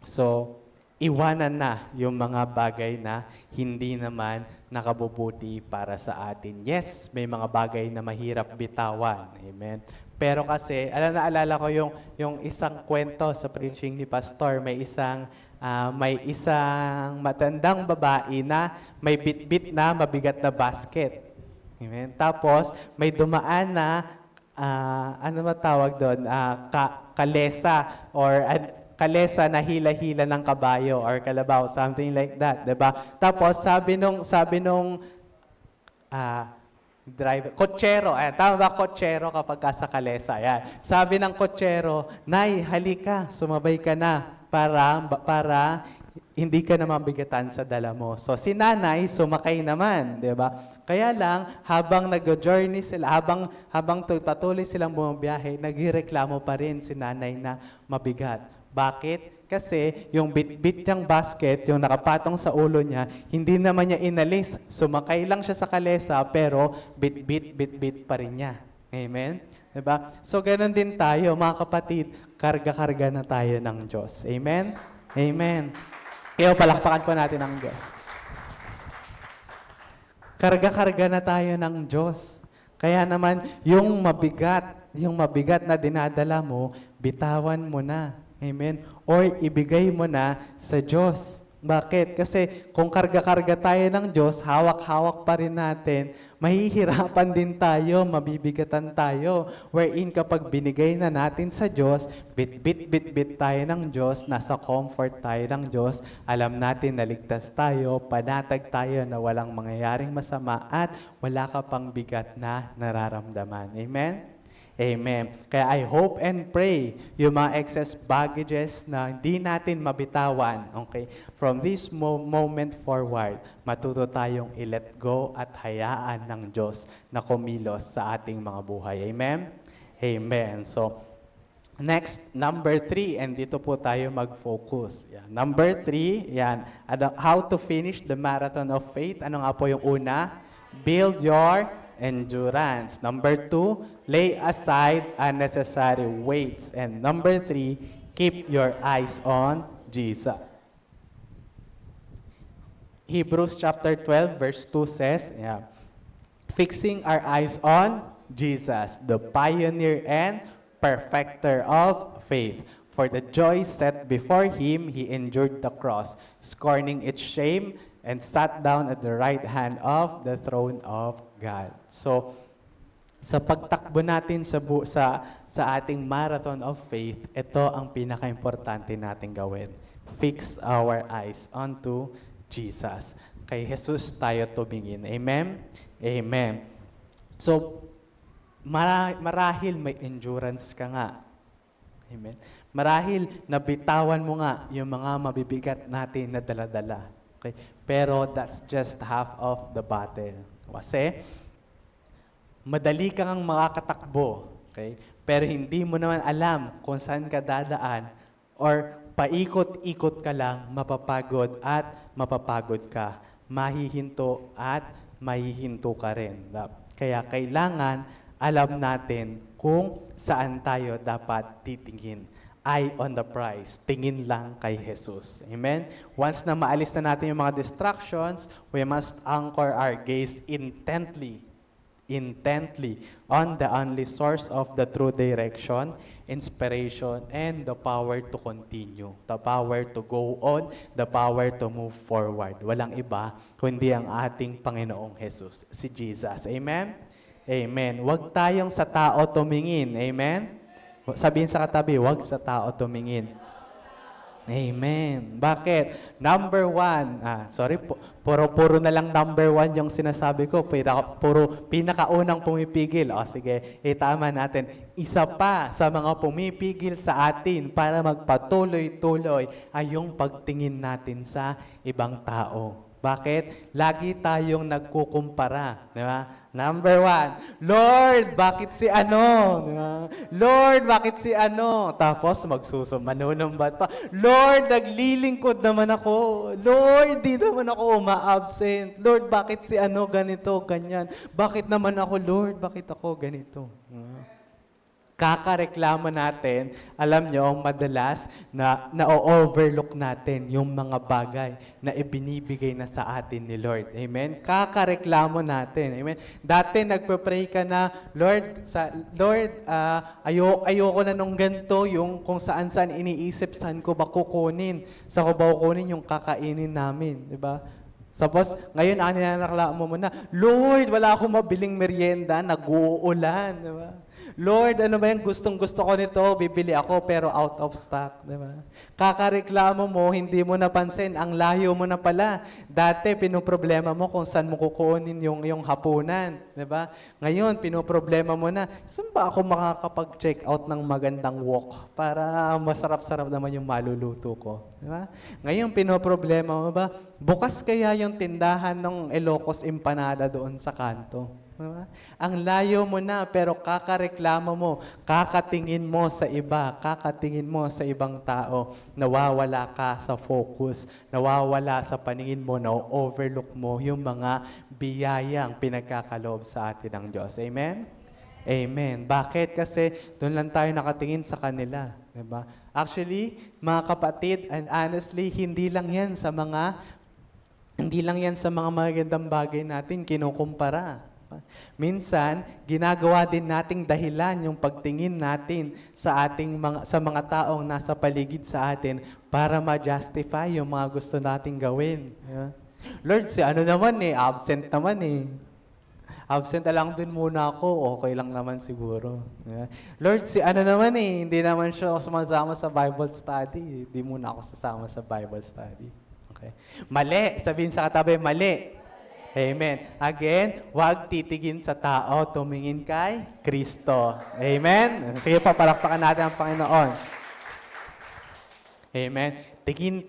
So, iwanan na yung mga bagay na hindi naman nakabubuti para sa atin. Yes, may mga bagay na mahirap bitawan. Amen. Pero kasi, naalala ko yung isang kwento sa preaching ni Pastor, may isang matandang babae na may bit-bit na mabigat na basket. Amen. Tapos, may dumaan na ano matawag doon? Kalesa or kalesa na hila-hila ng kabayo or kalabaw, something like that, 'di ba? Tapos sabi nung driver, kotsero, tama ba kotsero kapag ka sa kalesa? Yan. Sabi ng kotsero, "Nay, halika, sumabay ka na para hindi ka na mabigatan sa dala mo." So si nanay sumakay naman, 'di ba? Kaya lang habang nag-journey sila, habang patuloy silang bumabiyahe, nagrereklamo pa rin si nanay na mabigat. Bakit? Kasi yung bit-bit niyang basket, yung nakapatong sa ulo niya, hindi naman niya inalis. Sumakay lang siya sa kalesa, pero bit-bit pa rin niya. Amen? Diba? So, ganun din tayo, mga kapatid, karga-karga na tayo ng Diyos. Amen? Amen. Kaya palakpakan po natin ang Diyos. Karga-karga na tayo ng Diyos. Kaya naman, yung mabigat na dinadala mo, bitawan mo na. Amen? Or ibigay mo na sa Diyos. Bakit? Kasi kung karga-karga tayo ng Diyos, hawak-hawak pa rin natin, mahihirapan din tayo, mabibigatan tayo. Wherein kapag binigay na natin sa Diyos, bit tayo ng Diyos, nasa comfort tayo ng Diyos, alam natin na ligtas tayo, panatag tayo na walang mangyayaring masama at wala ka pang bigat na nararamdaman. Amen? Amen. Kaya I hope and pray yung mga excess baggages na hindi natin mabitawan, okay? From this moment forward, matuto tayong i-let go at hayaan ng Diyos na kumilos sa ating mga buhay. Amen? Amen. So, next, number 3, and dito po tayo mag-focus. Yan. Number 3, yan. How to finish the marathon of faith. Ano nga po yung una? Build your endurance. Number 2, lay aside unnecessary weights. And number 3, keep your eyes on Jesus. Hebrews chapter 12, verse 2 says, fixing our eyes on Jesus, the pioneer and perfecter of faith. For the joy set before him, he endured the cross, scorning its shame, and sat down at the right hand of the throne of God. So, sa pagtakbo natin sa ating marathon of faith, ito ang pinaka-importante natin gawin. Fix our eyes onto Jesus. Kay Jesus tayo tumingin. Amen? Amen. So, marahil may endurance ka nga. Amen? Marahil nabitawan mo nga yung mga mabibigat natin na dala-dala. Okay? Pero that's just half of the battle. Kasi, madali kang makakatakbo. Okay? Pero hindi mo naman alam kung saan ka dadaan or paikot-ikot ka lang, mapapagod ka. Mahihinto at mahihinto ka rin. Kaya kailangan alam natin kung saan tayo dapat titingin. Eye on the prize. Tingin lang kay Jesus. Amen? Once na maalis na natin yung mga distractions, we must anchor our gaze intently on the only source of the true direction, inspiration, and the power to continue. The power to go on, the power to move forward. Walang iba kundi ang ating Panginoong Jesus, si Jesus. Amen? Amen. Huwag tayong sa tao tumingin. Amen? Sabihin sa katabi, huwag sa tao tumingin. Amen. Bakit? Number one, puro na lang number one yung sinasabi ko. Puro pinakaunang pumipigil. O sige, tama natin. Isa pa sa mga pumipigil sa atin para magpatuloy-tuloy ay yung pagtingin natin sa ibang tao. Bakit? Lagi tayong nagkukumpara. Di ba? Number one, Lord, bakit si ano? Di ba? Lord, bakit si ano? Tapos manunumbat pa. Lord, naglilingkod naman ako. Lord, di naman ako uma-absent. Lord, bakit si ano ganito, ganyan? Bakit naman ako, Lord? Bakit ako ganito? Kakareklamo natin, alam nyo, madalas na-overlook natin yung mga bagay na ibinibigay na sa atin ni Lord. Amen? Kakareklamo natin. Amen? Dati nagpe-pray ka na, Lord, ayoko na nung ganito, yung kung saan-saan iniisip, saan ko ba kukunin? Saan ko ba kukunin yung kakainin namin? Diba? Tapos, ngayon, ninanaklamo mo na, Lord, wala akong mabiling merienda, nag-uulan. Diba? Lord, ano ba yung gustong-gusto ko nito? Bibili ako pero out of stock. Diba? Kakareklamo mo, hindi mo napansin, ang layo mo na pala. Dati, pinoproblema mo kung saan mo kukunin yung hapunan. Diba? Ngayon, pinoproblema mo na, saan ba ako makakapag-check out ng magandang wok para masarap-sarap naman yung maluluto ko? Diba? Ngayon, pinoproblema mo ba, bukas kaya yung tindahan ng Ilocos Empanada doon sa kanto? Diba? Ang layo mo na, pero kakareklamo mo, kakatingin mo sa iba, kakatingin mo sa ibang tao, nawawala ka sa focus, nawawala sa paningin mo, na-overlook mo yung mga biyayang pinagkakaloob sa atin ng Diyos. Amen? Amen. Bakit? Kasi doon lang tayo nakatingin sa kanila. Diba? Actually, mga kapatid, and honestly, hindi lang yan sa mga magandang bagay natin kinukumpara. Minsan, ginagawa din nating dahilan yung pagtingin natin sa mga taong nasa paligid sa atin para ma-justify yung mga gusto nating gawin. Yeah. Lord, si ano naman absent naman Absent na lang din muna ako, okay lang naman siguro. Yeah. Lord, si ano naman hindi naman siya sumasama sa Bible study. Hindi muna ako sasama sa Bible study. Okay. Mali. Sabihin sa katabi, mali. Amen. Again, huwag titigin sa tao, tumingin kay Kristo. Amen? Sige pa, palakpakan natin ang Panginoon. Amen. Tingin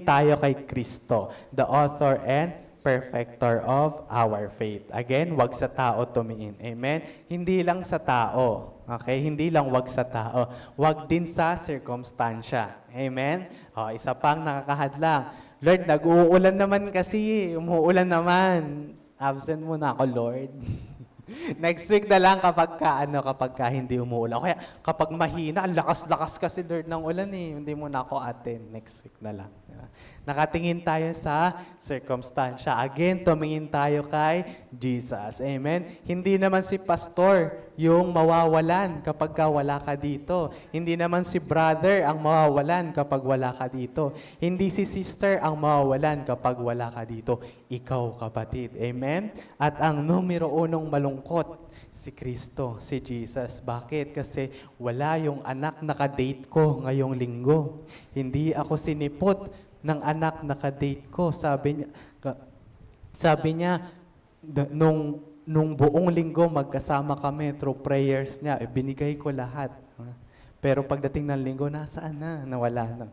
tayo kay Kristo, the author and perfecter of our faith. Again, huwag sa tao tumingin. Amen? Hindi lang sa tao. Okay? Hindi lang huwag sa tao. Huwag din sa circumstansya. Amen? Isa pang nakakahadlang. Lord, nag-uulan naman kasi. Umuulan naman. Absent muna ako, Lord. Next week na lang kapag hindi umuulan. Kaya kapag mahina, ang lakas-lakas kasi, Lord, ng ulan Hindi muna ako attend. Next week na lang. Nakatingin tayo sa circumstansya. Again, tumingin tayo kay Jesus. Amen? Hindi naman si pastor yung mawawalan kapag wala ka dito. Hindi naman si brother ang mawawalan kapag wala ka dito. Hindi si sister ang mawawalan kapag wala ka dito. Ikaw, kapatid. Amen? At ang numero unong malungkot, si Kristo, si Jesus. Bakit? Kasi wala yung anak nakadate ko ngayong linggo. Hindi ako sinipot ng anak nakadate ko. Sabi niya, nung buong linggo magkasama kami through prayers niya, binigay ko lahat. Pero pagdating ng linggo, nasaan na? Nawala na.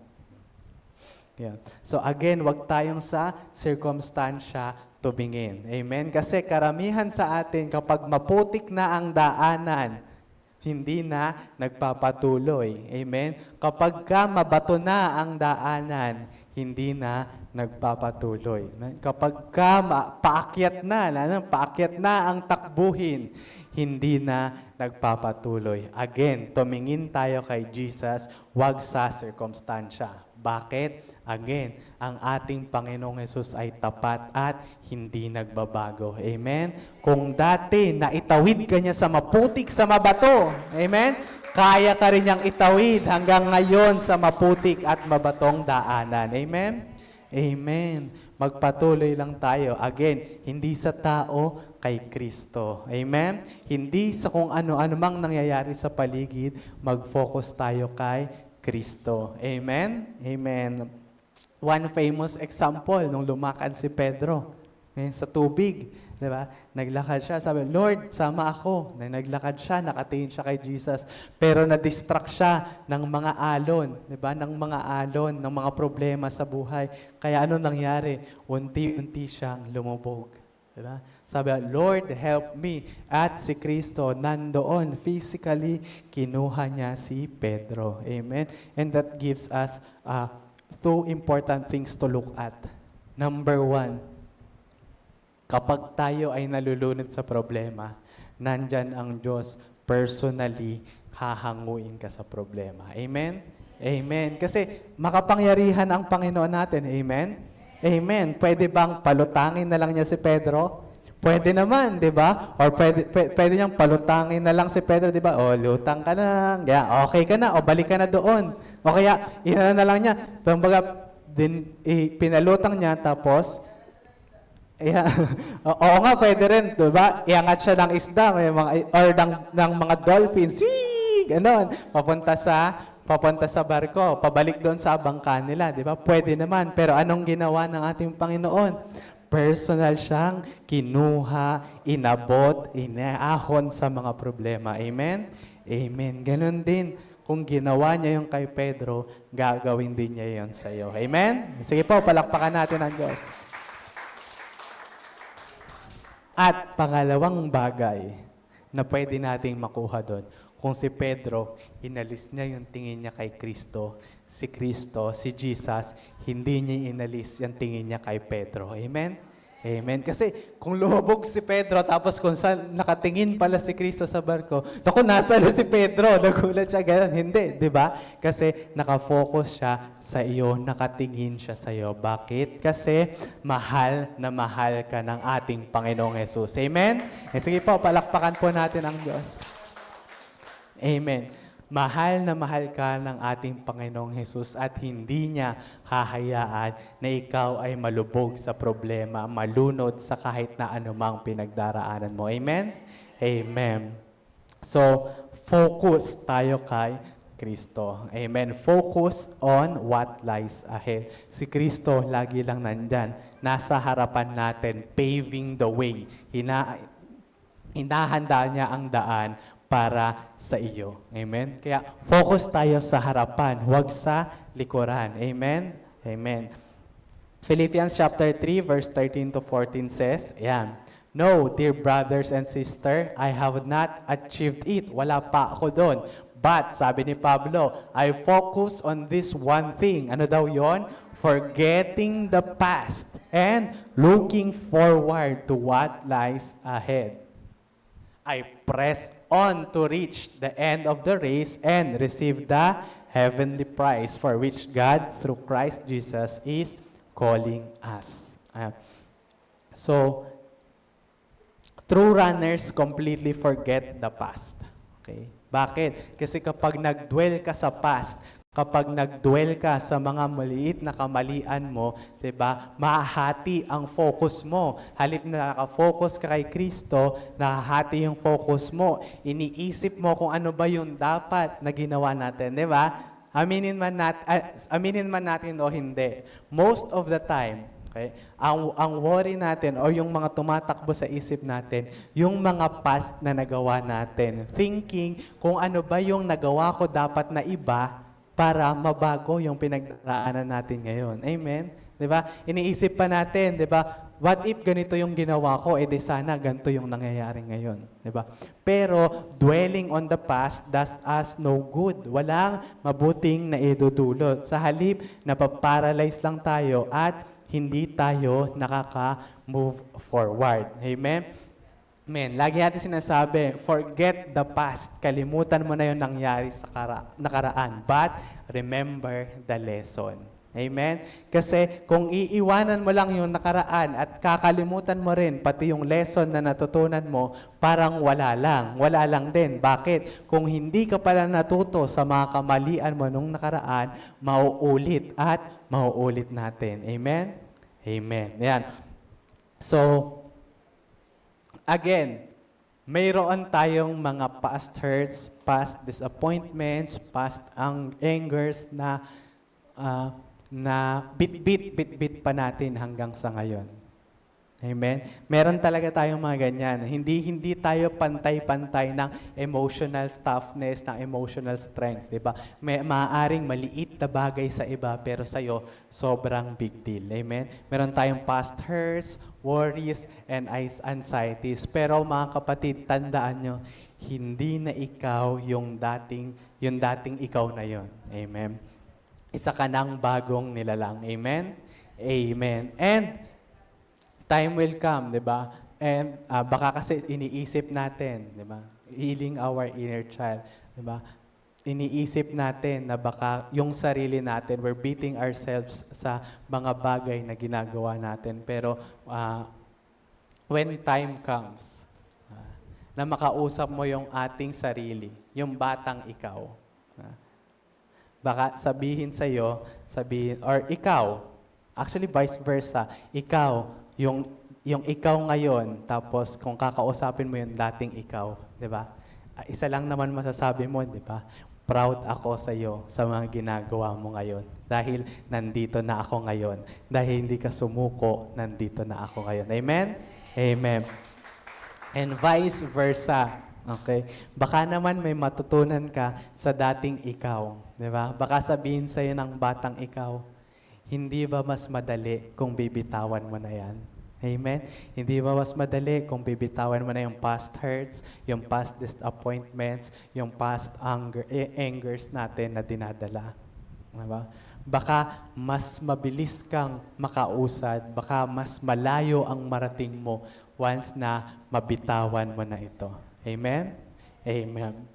Yeah. So again, wag tayong sa circumstansya tumingin. Amen? Kasi karamihan sa atin, kapag maputik na ang daanan, hindi na nagpapatuloy. Amen? Kapag mabato na ang daanan, hindi na nagpapatuloy. Kapag paakyat na ang takbuhin, hindi na nagpapatuloy. Again, tumingin tayo kay Jesus, wag sa circumstansya. Bakit? Again, ang ating Panginoong Hesus ay tapat at hindi nagbabago. Amen? Kung dati naitawid ka niya sa maputik sa mabato, amen? Kaya ka rin niyang itawid hanggang ngayon sa maputik at mabatong daanan. Amen? Amen. Magpatuloy lang tayo. Again, hindi sa tao, kay Kristo. Amen? Hindi sa kung ano-ano mang nangyayari sa paligid, mag-focus tayo kay Kristo. Amen? Amen. One famous example, nung lumakad si Pedro sa tubig, di ba? Naglakad siya, sabi, Lord, sama ako. Naglakad siya, nakatingin siya kay Jesus. Pero na-distract siya ng mga alon, di ba? Ng mga alon, ng mga problema sa buhay. Kaya ano nangyari? Unti-unti siyang lumubog. Di ba? Sabi, Lord, help me. At si Kristo nandoon, physically, kinuha niya si Pedro. Amen? And that gives us two important things to look at. Number one, kapag tayo ay nalulunod sa problema, nandyan ang Diyos personally hahanguin ka sa problema. Amen? Amen. Kasi makapangyarihan ang Panginoon natin. Amen? Amen. Pwede bang palutangin na lang niya si Pedro? Pwede naman, di ba? Or pwede niyang palutangin na lang si Pedro, di ba? O, lutang ka na. Yeah, okay ka na. O, balik ka na doon. O kaya, ina na lang niya. Kumbaga, pinalutang niya, tapos, oo nga, pwede rin, di ba? Iangat siya ng isda, or ng mga dolphins. Whee! Ganon. Papunta sa barko, pabalik doon sa bangka nila, di ba? Pwede naman. Pero anong ginawa ng ating Panginoon? Personal siyang kinuha, inabot, inaahon sa mga problema. Amen? Amen. Ganon din. Kung ginawa niya yung kay Pedro, gagawin din niya yon sa iyo. Amen? Sige po, palakpakan natin ang Diyos. At pangalawang bagay na pwede nating makuha doon, kung si Pedro, inalis niya yung tingin niya kay Kristo, si Jesus, hindi niya inalis yung tingin niya kay Pedro. Amen? Amen. Kasi kung lumubog si Pedro, tapos kung saan nakatingin pala si Kristo sa barko, naku, nasa na si Pedro, nagulat siya, ganun. Hindi, di ba? Kasi nakafocus siya sa iyo, nakatingin siya sa iyo. Bakit? Kasi mahal na mahal ka ng ating Panginoong Jesus. Amen? Sige po, palakpakan po natin ang Diyos. Amen. Mahal na mahal ka ng ating Panginoong Jesus at hindi niya hahayaan na ikaw ay malubog sa problema, malunod sa kahit na anumang pinagdaraanan mo. Amen? Amen. So, focus tayo kay Kristo. Amen. Focus on what lies ahead. Si Kristo lagi lang nandyan. Nasa harapan natin, paving the way. Hinahanda niya ang daan para sa iyo. Amen? Kaya focus tayo sa harapan, huwag sa likuran. Amen? Amen. Philippians chapter 3, verse 13 to 14 says, ayan, No, dear brothers and sister, I have not achieved it. Wala pa ako doon. But, sabi ni Pablo, I focus on this one thing. Ano daw yon? Forgetting the past and looking forward to what lies ahead. I press on to reach the end of the race and receive the heavenly prize for which God, through Christ Jesus, is calling us. So, true runners completely forget the past. Okay? Bakit? Kasi kapag nag-dwell ka sa past, kapag nag-dwell ka sa mga maliit na kamalian mo, diba, mahahati ang focus mo. Halip na nakafocus ka kay Kristo, nahahati yung focus mo. Iniisip mo kung ano ba yung dapat na ginawa natin, diba? Aminin man natin o hindi. Most of the time, okay, ang worry natin o yung mga tumatakbo sa isip natin, yung mga past na nagawa natin. Thinking kung ano ba yung nagawa ko dapat na iba, para mabago yung pinagdaraanan natin ngayon. Amen? Diba? Iniisip pa natin, diba? What if ganito yung ginawa ko, di sana ganito yung nangyayari ngayon. Diba? Pero, dwelling on the past does us no good. Walang mabuting naidudulot. Sa halip, napaparalyze lang tayo at hindi tayo nakaka-move forward. Amen? Amen. Lagi natin sinasabi, forget the past. Kalimutan mo na yung nangyari sa nakaraan. But remember the lesson. Amen? Kasi kung iiwanan mo lang yung nakaraan at kakalimutan mo rin pati yung lesson na natutunan mo, parang wala lang. Wala lang din. Bakit? Kung hindi ka pala natuto sa mga kamalian mo nung nakaraan, mauulit at mauulit natin. Amen? Amen. Yan. So, again, mayroon tayong mga past hurts, past disappointments, past angers na bit-bit pa natin hanggang sa ngayon. Amen? Meron talaga tayong mga ganyan. Hindi tayo pantay-pantay ng emotional toughness, ng emotional strength, 'di ba? Maaaring maliit na bagay sa iba pero sa iyo sobrang big deal. Amen? Meron tayong past hurts, worries, and anxieties. Pero mga kapatid, tandaan nyo, hindi na ikaw yung dating ikaw na yon. Amen? Isa ka ng bagong nilalang. Amen? Amen. And time will come, 'di ba? And baka kasi iniisip natin, 'di ba? Healing our inner child, 'di ba? Iniisip natin na baka yung sarili natin, we're beating ourselves sa mga bagay na ginagawa natin. Pero when time comes, na makausap mo yung ating sarili, yung batang ikaw, baka sabihin or ikaw, actually vice versa, ikaw, yung ikaw ngayon, tapos kung kakausapin mo yung dating ikaw, di ba? Isa lang naman masasabi mo, di ba? Proud ako sa iyo sa mga ginagawa mo ngayon. Dahil nandito na ako ngayon. Dahil hindi ka sumuko, nandito na ako ngayon. Amen? Amen. And vice versa. Okay? Baka naman may matutunan ka sa dating ikaw. Di ba? Baka sabihin sa'yo ng batang ikaw, hindi ba mas madali kung bibitawan mo na yan? Amen? Hindi ba mas madali kung bibitawan mo na yung past hurts, yung past disappointments, yung past angers natin na dinadala? Diba? Baka mas mabilis kang makausad, baka mas malayo ang marating mo once na mabitawan mo na ito. Amen? Amen.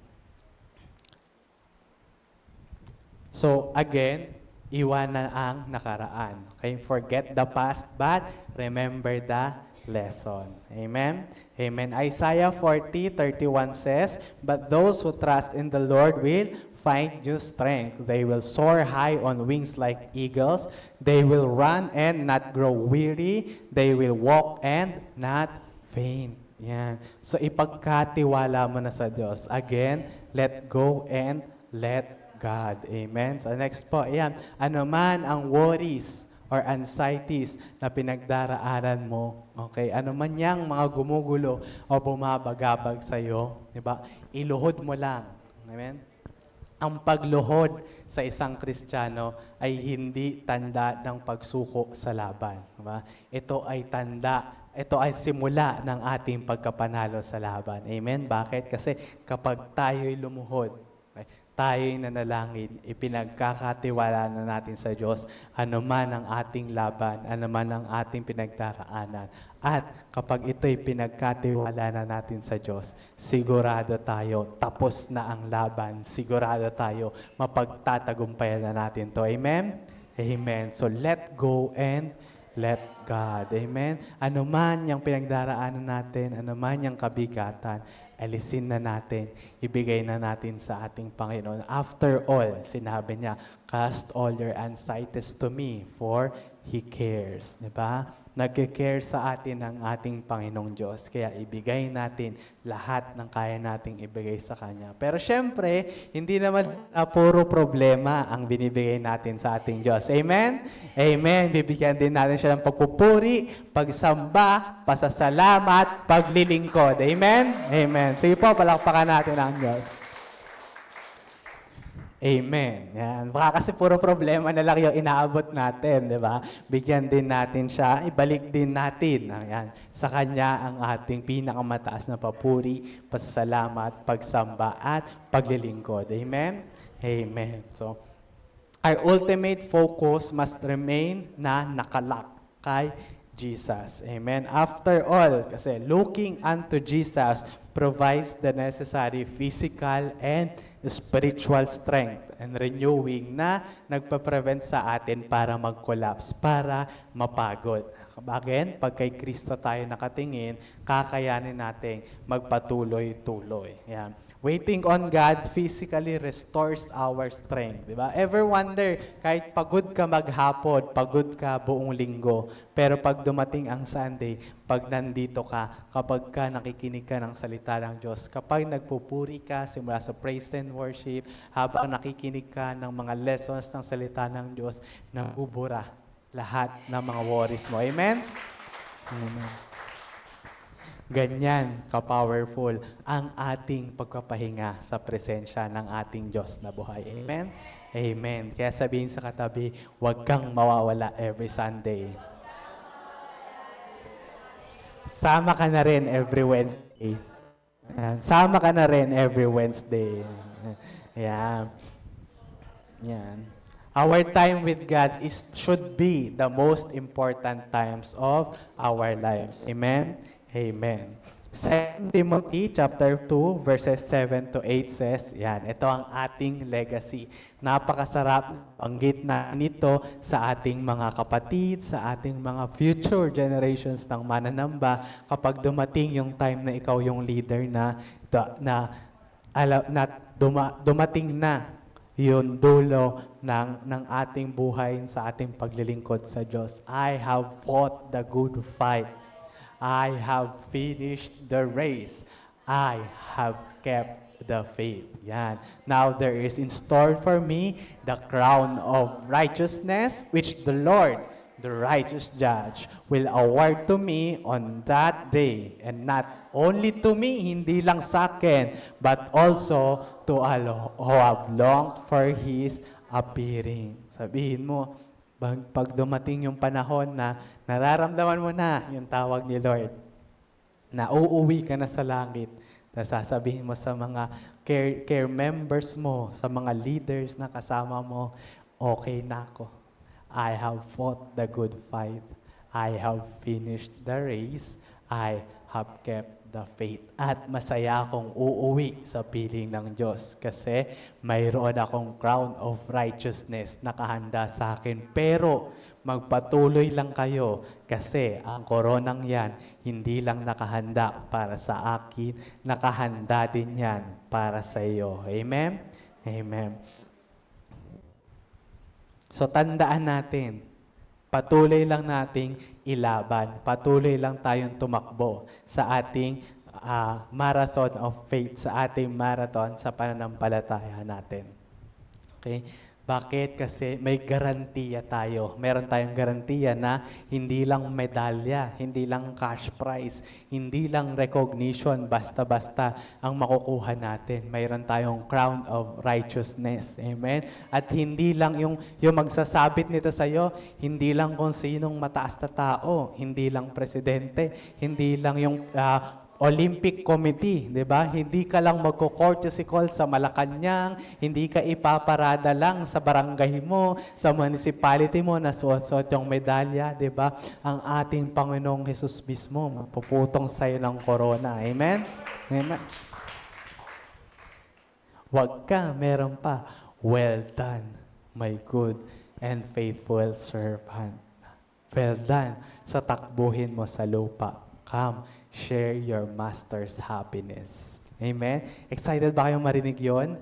So, again, iwanan ang nakaraan. Okay? Forget the past, but remember the lesson. Amen? Amen. Isaiah 40:31 says, "But those who trust in the Lord will find new strength. They will soar high on wings like eagles. They will run and not grow weary. They will walk and not faint." Yan. So ipagkatiwala mo na sa Diyos. Again, let go and let God. Amen? So next po, ayan. Ano man ang worries or anxieties na pinagdaraanan mo, okay? Ano man yang mga gumugulo o bumabagabag sa iyo, di ba? Iluhod mo lang. Amen? Ang pagluhod sa isang Kristiyano ay hindi tanda ng pagsuko sa laban. Di ba? Ito ay simula ng ating pagkapanalo sa laban. Amen? Bakit? Kasi kapag tayo'y lumuhod, tayo'y nanalangin, ipinagkakatiwala na natin sa Diyos anuman ang ating laban, anuman ang ating pinagdaraanan. At kapag ito'y pinagkatiwala na natin sa Diyos, sigurado tayo, tapos na ang laban, sigurado tayo, mapagtatagumpayan na natin to. Amen? Amen. So let go and let God. Amen? Anuman yung pinagdaraanan natin, anuman yung kabigatan, alisin na natin, ibigay na natin sa ating Panginoon. After all, sinabi niya, cast all your anxieties to me, for He cares. Diba? Nag-care sa atin ang ating Panginoong Diyos. Kaya ibigay natin lahat ng kaya nating ibigay sa Kanya. Pero syempre, hindi naman puro problema ang binibigay natin sa ating Diyos. Amen? Amen. Bibigyan din natin siya ng pagpupuri, pagsamba, pasasalamat, paglilingkod. Amen? Amen. Sige po, palakpakan natin ang Diyos. Amen. Yan. Baka kasi puro problema na lang yung inaabot natin, di ba? Bigyan din natin siya, ibalik din natin ayan, sa Kanya ang ating pinakamataas na papuri, pasasalamat, pagsamba, at paglilingkod. Amen? Amen. So, our ultimate focus must remain na nakalak kay Jesus. Amen. After all, kasi looking unto Jesus provides the necessary physical and spiritual strength and renewing na nagpa-prevent sa atin para mag-collapse, para mapagod. Again, pag kay Kristo tayo nakatingin, kakayanin nating magpatuloy-tuloy. Yan. Waiting on God physically restores our strength. Di ba? Ever wonder, kahit pagod ka maghapon, pagod ka buong linggo, pero pag dumating ang Sunday, pag nandito ka, kapag ka nakikinig ka ng salita ng Diyos, kapag nagpupuri ka simula sa praise and worship, habang nakikinig ka ng mga lessons ng salita ng Diyos, nabubura lahat ng mga worries mo. Amen? Amen. Ganyan ka-powerful ang ating pagpapahinga sa presensya ng ating Diyos na buhay. Amen? Amen. Kaya sabihin sa katabi, huwag kang mawawala every Sunday. Sama ka na rin every Wednesday. Ayan. Sama ka na rin every Wednesday. Ayan. Yan. Our time with God should be the most important times of our lives. Amen? Amen. 2 Timothy chapter 2 verses 7 to 8 says, yan, ito ang ating legacy. Napakasarap banggit na nito sa ating mga kapatid, sa ating mga future generations ng mananamba kapag dumating yung time na ikaw yung leader dumating na yun dulo ng ating buhay sa ating paglilingkod sa Diyos. I have fought the good fight. I have finished the race. I have kept the faith. Yan. Now there is in store for me the crown of righteousness which the Lord, the righteous judge, will award to me on that day. And not only to me, hindi lang sa akin, but also to all who have longed for His appearing. Sabihin mo, pag dumating yung panahon na nararamdaman mo na yung tawag ni Lord, na uuwi ka na sa langit, na sasabihin mo sa mga care members mo, sa mga leaders na kasama mo, okay na ako. I have fought the good fight. I have finished the race. I have kept the faith. At masaya akong uuwi sa piling ng Diyos kasi mayroon akong crown of righteousness nakahanda sa akin. Pero magpatuloy lang kayo kasi ang koronang yan hindi lang nakahanda para sa akin, nakahanda din yan para sa iyo. Amen? Amen. So tandaan natin, patuloy lang nating ilaban. Patuloy lang tayong tumakbo sa ating marathon of faith, sa ating marathon sa pananampalataya natin. Okay? Bakit? Kasi may garantiya tayo. Meron tayong garantiya na hindi lang medalya, hindi lang cash prize, hindi lang recognition, basta-basta ang makukuha natin. Mayroon tayong crown of righteousness. Amen? At hindi lang yung magsasabit nito sa'yo, hindi lang kung sinong mataas na tao, hindi lang presidente, hindi lang yung Olympic Committee, di ba? Hindi ka lang magko-courtesy call sa Malacanang, hindi ka ipaparada lang sa barangay mo, sa municipality mo na suot-suot yung medalya, di ba? Ang ating Panginoong Hesus mismo, mapuputong sa'yo ng corona. Amen? Amen. Wag ka, meron pa. Well done, my good and faithful servant. Well done sa takbuhin mo sa lupa. Come, share your master's happiness. Amen? Excited ba kayong marinig yon?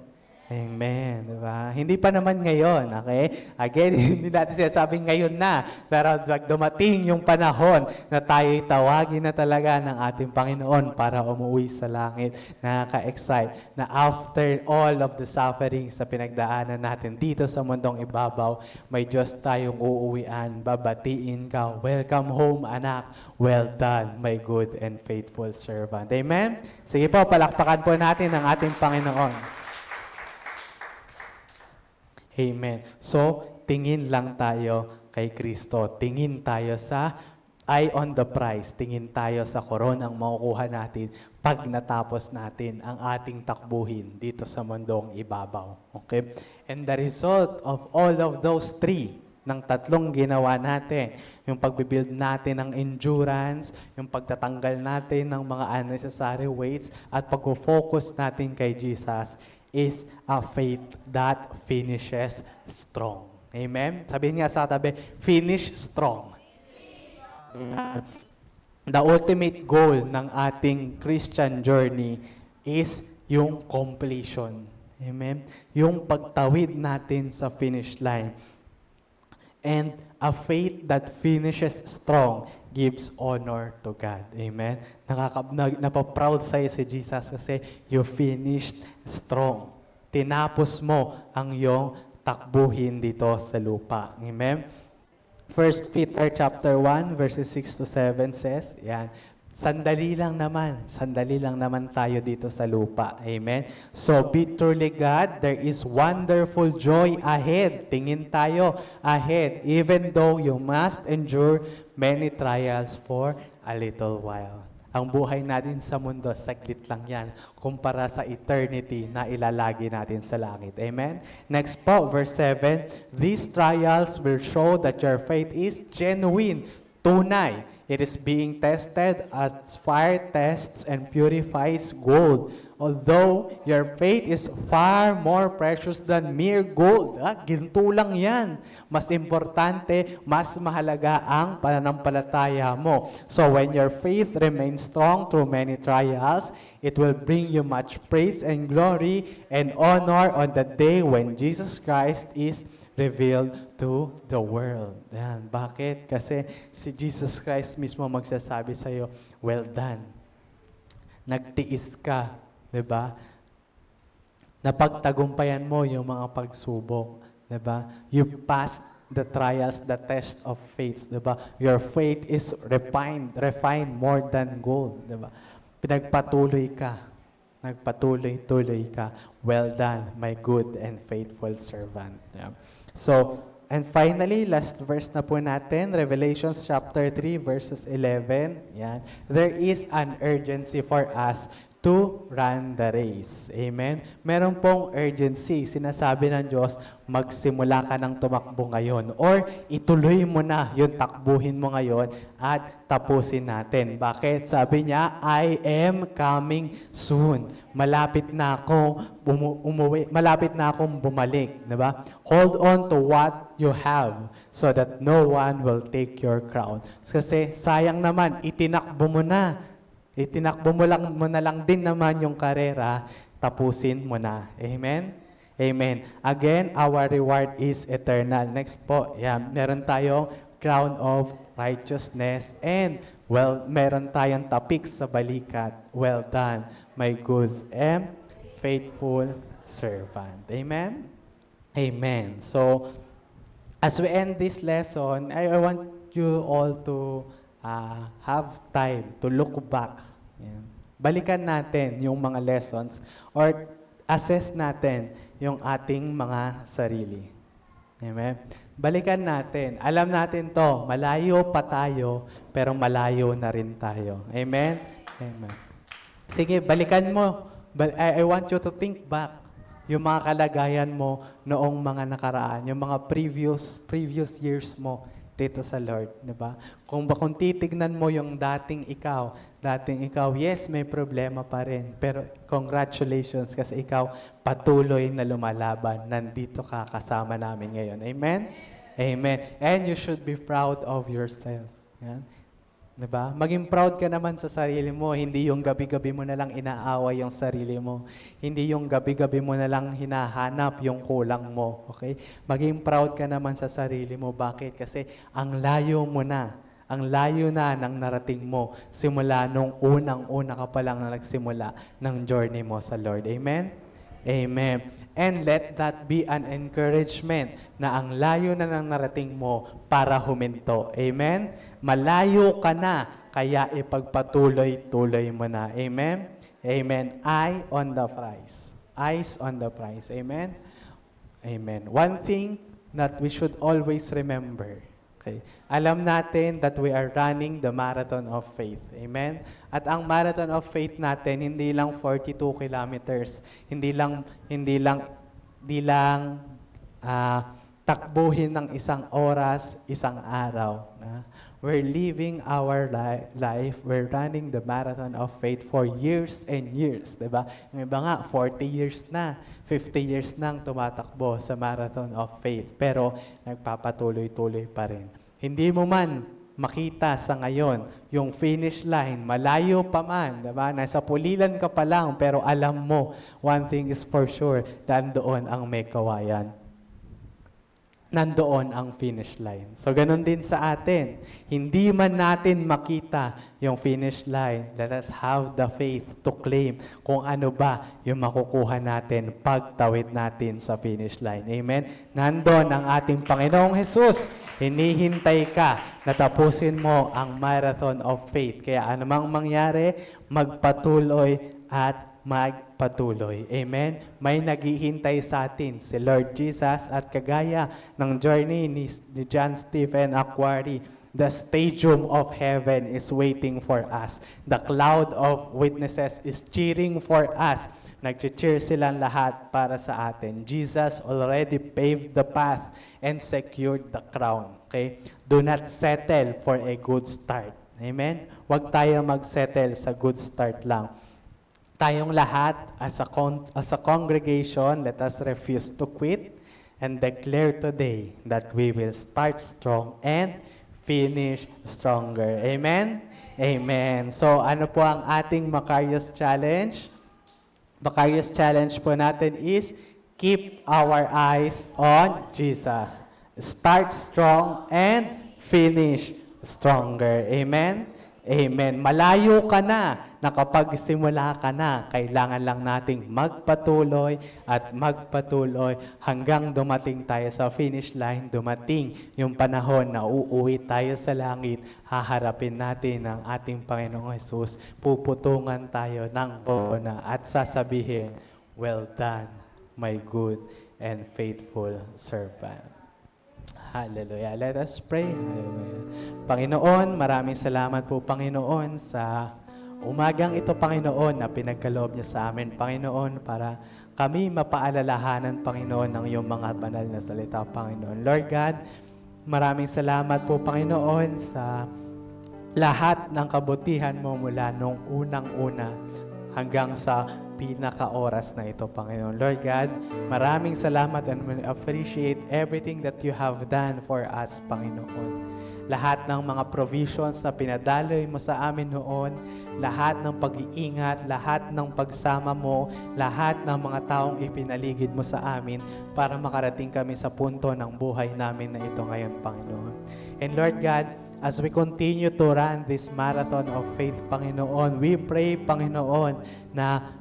Amen. Diba? Hindi pa naman ngayon, okay? Again, hindi natin sinasabing ngayon na. Pero dumating yung panahon na tayo'y tawagin na talaga ng ating Panginoon para umuwi sa langit. Nakaka-excite na after all of the sufferings na pinagdaanan natin dito sa mundong ibabaw, may Diyos tayong uuwian. Babatiin ka. Welcome home, anak. Well done, my good and faithful servant. Amen? Sige po, palakpakan po natin ang ating Panginoon. Amen. So, tingin lang tayo kay Kristo. Tingin tayo sa eye on the prize. Tingin tayo sa koronang makukuha natin pag natapos natin ang ating takbuhin dito sa mundong ibabaw. Okay? And the result of all of those three, ng tatlong ginawa natin, yung pagbibuild natin ng endurance, yung pagtatanggal natin ng mga unnecessary weights, at pag-focus natin kay Jesus, is a faith that finishes strong. Amen? Sabihin nga sa tabi, finish strong. The ultimate goal ng ating Christian journey is yung completion. Amen? Yung pagtawid natin sa finish line. And a faith that finishes strong gives honor to God. Amen? Napaproud sa'yo si Jesus kasi you finished strong. Tinapos mo ang iyong takbuhin dito sa lupa. Amen? 1 Peter chapter 1 verses 6 to 7 says, yan, sandali lang naman tayo dito sa lupa. Amen? So, be truly God, there is wonderful joy ahead. Tingin tayo ahead, even though you must endure many trials for a little while. Ang buhay natin sa mundo, saglit lang yan, kumpara sa eternity na ilalagi natin sa langit. Amen? Next po, verse 7, these trials will show that your faith is genuine, tunay. It is being tested as fire tests and purifies gold. Although your faith is far more precious than mere gold. Ginto lang yan. Mas importante, mas mahalaga ang pananampalataya mo. So when your faith remains strong through many trials, it will bring you much praise and glory and honor on the day when Jesus Christ is revealed to the world. Yan. Bakit? Kasi si Jesus Christ mismo magsasabi sa iyo, well done. Nagtiis ka. Diba? Napagtagumpayan mo yung mga pagsubok. Diba? You passed the trials, the test of faith. Diba? Your faith is refined more than gold. Diba? Pinagpatuloy ka. Nagpatuloy-tuloy ka. Well done, my good and faithful servant. Yeah. So, and finally, last verse na po natin, Revelation chapter 3, verses 11. Yan. There is an urgency for us to run the race. Amen? Meron pong urgency. Sinasabi ng Diyos, magsimula ka ng tumakbo ngayon or ituloy mo na yung takbuhin mo ngayon at tapusin natin. Bakit? Sabi niya, I am coming soon. Malapit na akong umuwi, malapit na akong bumalik. Diba? Hold on to what you have so that no one will take your crown. Kasi sayang naman, itinakbo mo na. Itinakbo mo na lang din naman yung karera, tapusin mo na. Amen? Amen. Again, our reward is eternal. Next po, meron tayong crown of righteousness and, meron tayong tapik sa balikat. Well done, my good and faithful servant. Amen? Amen. So, as we end this lesson, I want you all to have time to look back. Yan. Balikan natin yung mga lessons or assess natin yung ating mga sarili. Amen? Balikan natin. Alam natin to, malayo pa tayo, pero malayo na rin tayo. Amen? Amen. Sige, balikan mo. I want you to think back yung mga kalagayan mo noong mga nakaraan, yung mga previous years mo dito sa Lord, di ba? Kung titignan mo yung dating ikaw, yes, may problema pa rin. Pero congratulations kasi ikaw patuloy na lumalaban. Nandito ka kasama namin ngayon. Amen? Amen. And you should be proud of yourself. Yan. Di ba? Maging proud ka naman sa sarili mo. Hindi yung gabi-gabi mo na lang inaaway yung sarili mo. Hindi yung gabi-gabi mo na lang hinahanap yung kulang mo. Okay? Maging proud ka naman sa sarili mo. Bakit? Kasi ang layo mo na. Ang layo na ng narating mo simula nung unang-una ka pa lang na nagsimula ng journey mo sa Lord. Amen? Amen. And let that be an encouragement na ang layo na ng narating mo para huminto. Amen? Malayo ka na, kaya ipagpatuloy-tuloy mo na. Amen? Amen. Eye on the prize. Eyes on the prize. Amen? Amen. One thing that we should always remember. Okay. Alam natin that we are running the marathon of faith. Amen? At ang marathon of faith natin, hindi lang 42 kilometers. Hindi lang takbuhin ng isang oras, isang araw. We're living our life, we're running the marathon of faith for years and years. Diba? Yung iba nga, 40 years na, 50 years nang tumatakbo sa marathon of faith. Pero nagpapatuloy-tuloy pa rin. Hindi mo man makita sa ngayon yung finish line, malayo pa man, diba? Nasa pulilan ka pa lang, pero alam mo, one thing is for sure, nandoon ang may kawayan. Nandoon ang finish line. So, ganun din sa atin. Hindi man natin makita yung finish line, let us have the faith to claim kung ano ba yung makukuha natin pagtawid natin sa finish line. Amen? Nandoon ang ating Panginoong Jesus. Hinihintay ka na tapusin mo ang marathon of faith. Kaya anumang mangyari, magpatuloy at magpatuloy. Amen? May naghihintay sa atin, si Lord Jesus, at kagaya ng journey ni John Stephen Aquari, the stadium of heaven is waiting for us. The cloud of witnesses is cheering for us. Nag-cheer silang lahat para sa atin. Jesus already paved the path and secured the crown. Okay? Do not settle for a good start. Amen? Huwag tayo mag-settle sa good start lang. Tayong lahat as a congregation, let us refuse to quit and declare today that we will start strong and finish stronger. Amen? Amen. So ano po ang ating Macarius Challenge? Macarius Challenge po natin is keep our eyes on Jesus. Start strong and finish stronger. Amen? Amen. Malayo ka na kapag simula ka na, kailangan lang nating magpatuloy at magpatuloy hanggang dumating tayo sa finish line, dumating yung panahon na uuwi tayo sa langit, haharapin natin ang ating Panginoong Jesus, puputungan tayo ng corona at sasabihin, well done, my good and faithful servant. Hallelujah. Let us pray. Hallelujah. Panginoon, maraming salamat po, Panginoon, sa umagang ito, Panginoon, na pinagkaloob niya sa amin, Panginoon, para kami mapaalalahanan, Panginoon, ng iyong mga banal na salita, Panginoon. Lord God, maraming salamat po, Panginoon, sa lahat ng kabutihan mo mula nung unang-una hanggang sa pinaka-oras na ito, Panginoon. Lord God, maraming salamat and we appreciate everything that you have done for us, Panginoon. Lahat ng mga provisions na pinadaloy mo sa amin noon, lahat ng pag-iingat, lahat ng pagsama mo, lahat ng mga taong ipinaligid mo sa amin para makarating kami sa punto ng buhay namin na ito ngayon, Panginoon. And Lord God, as we continue to run this marathon of faith, Panginoon, we pray, Panginoon, na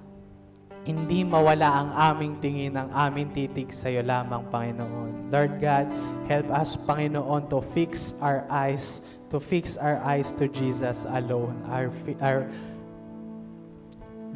hindi mawala ang aming tingin, ang aming titig sa iyo lamang, Panginoon. Lord God, help us, Panginoon, to fix our eyes to Jesus alone,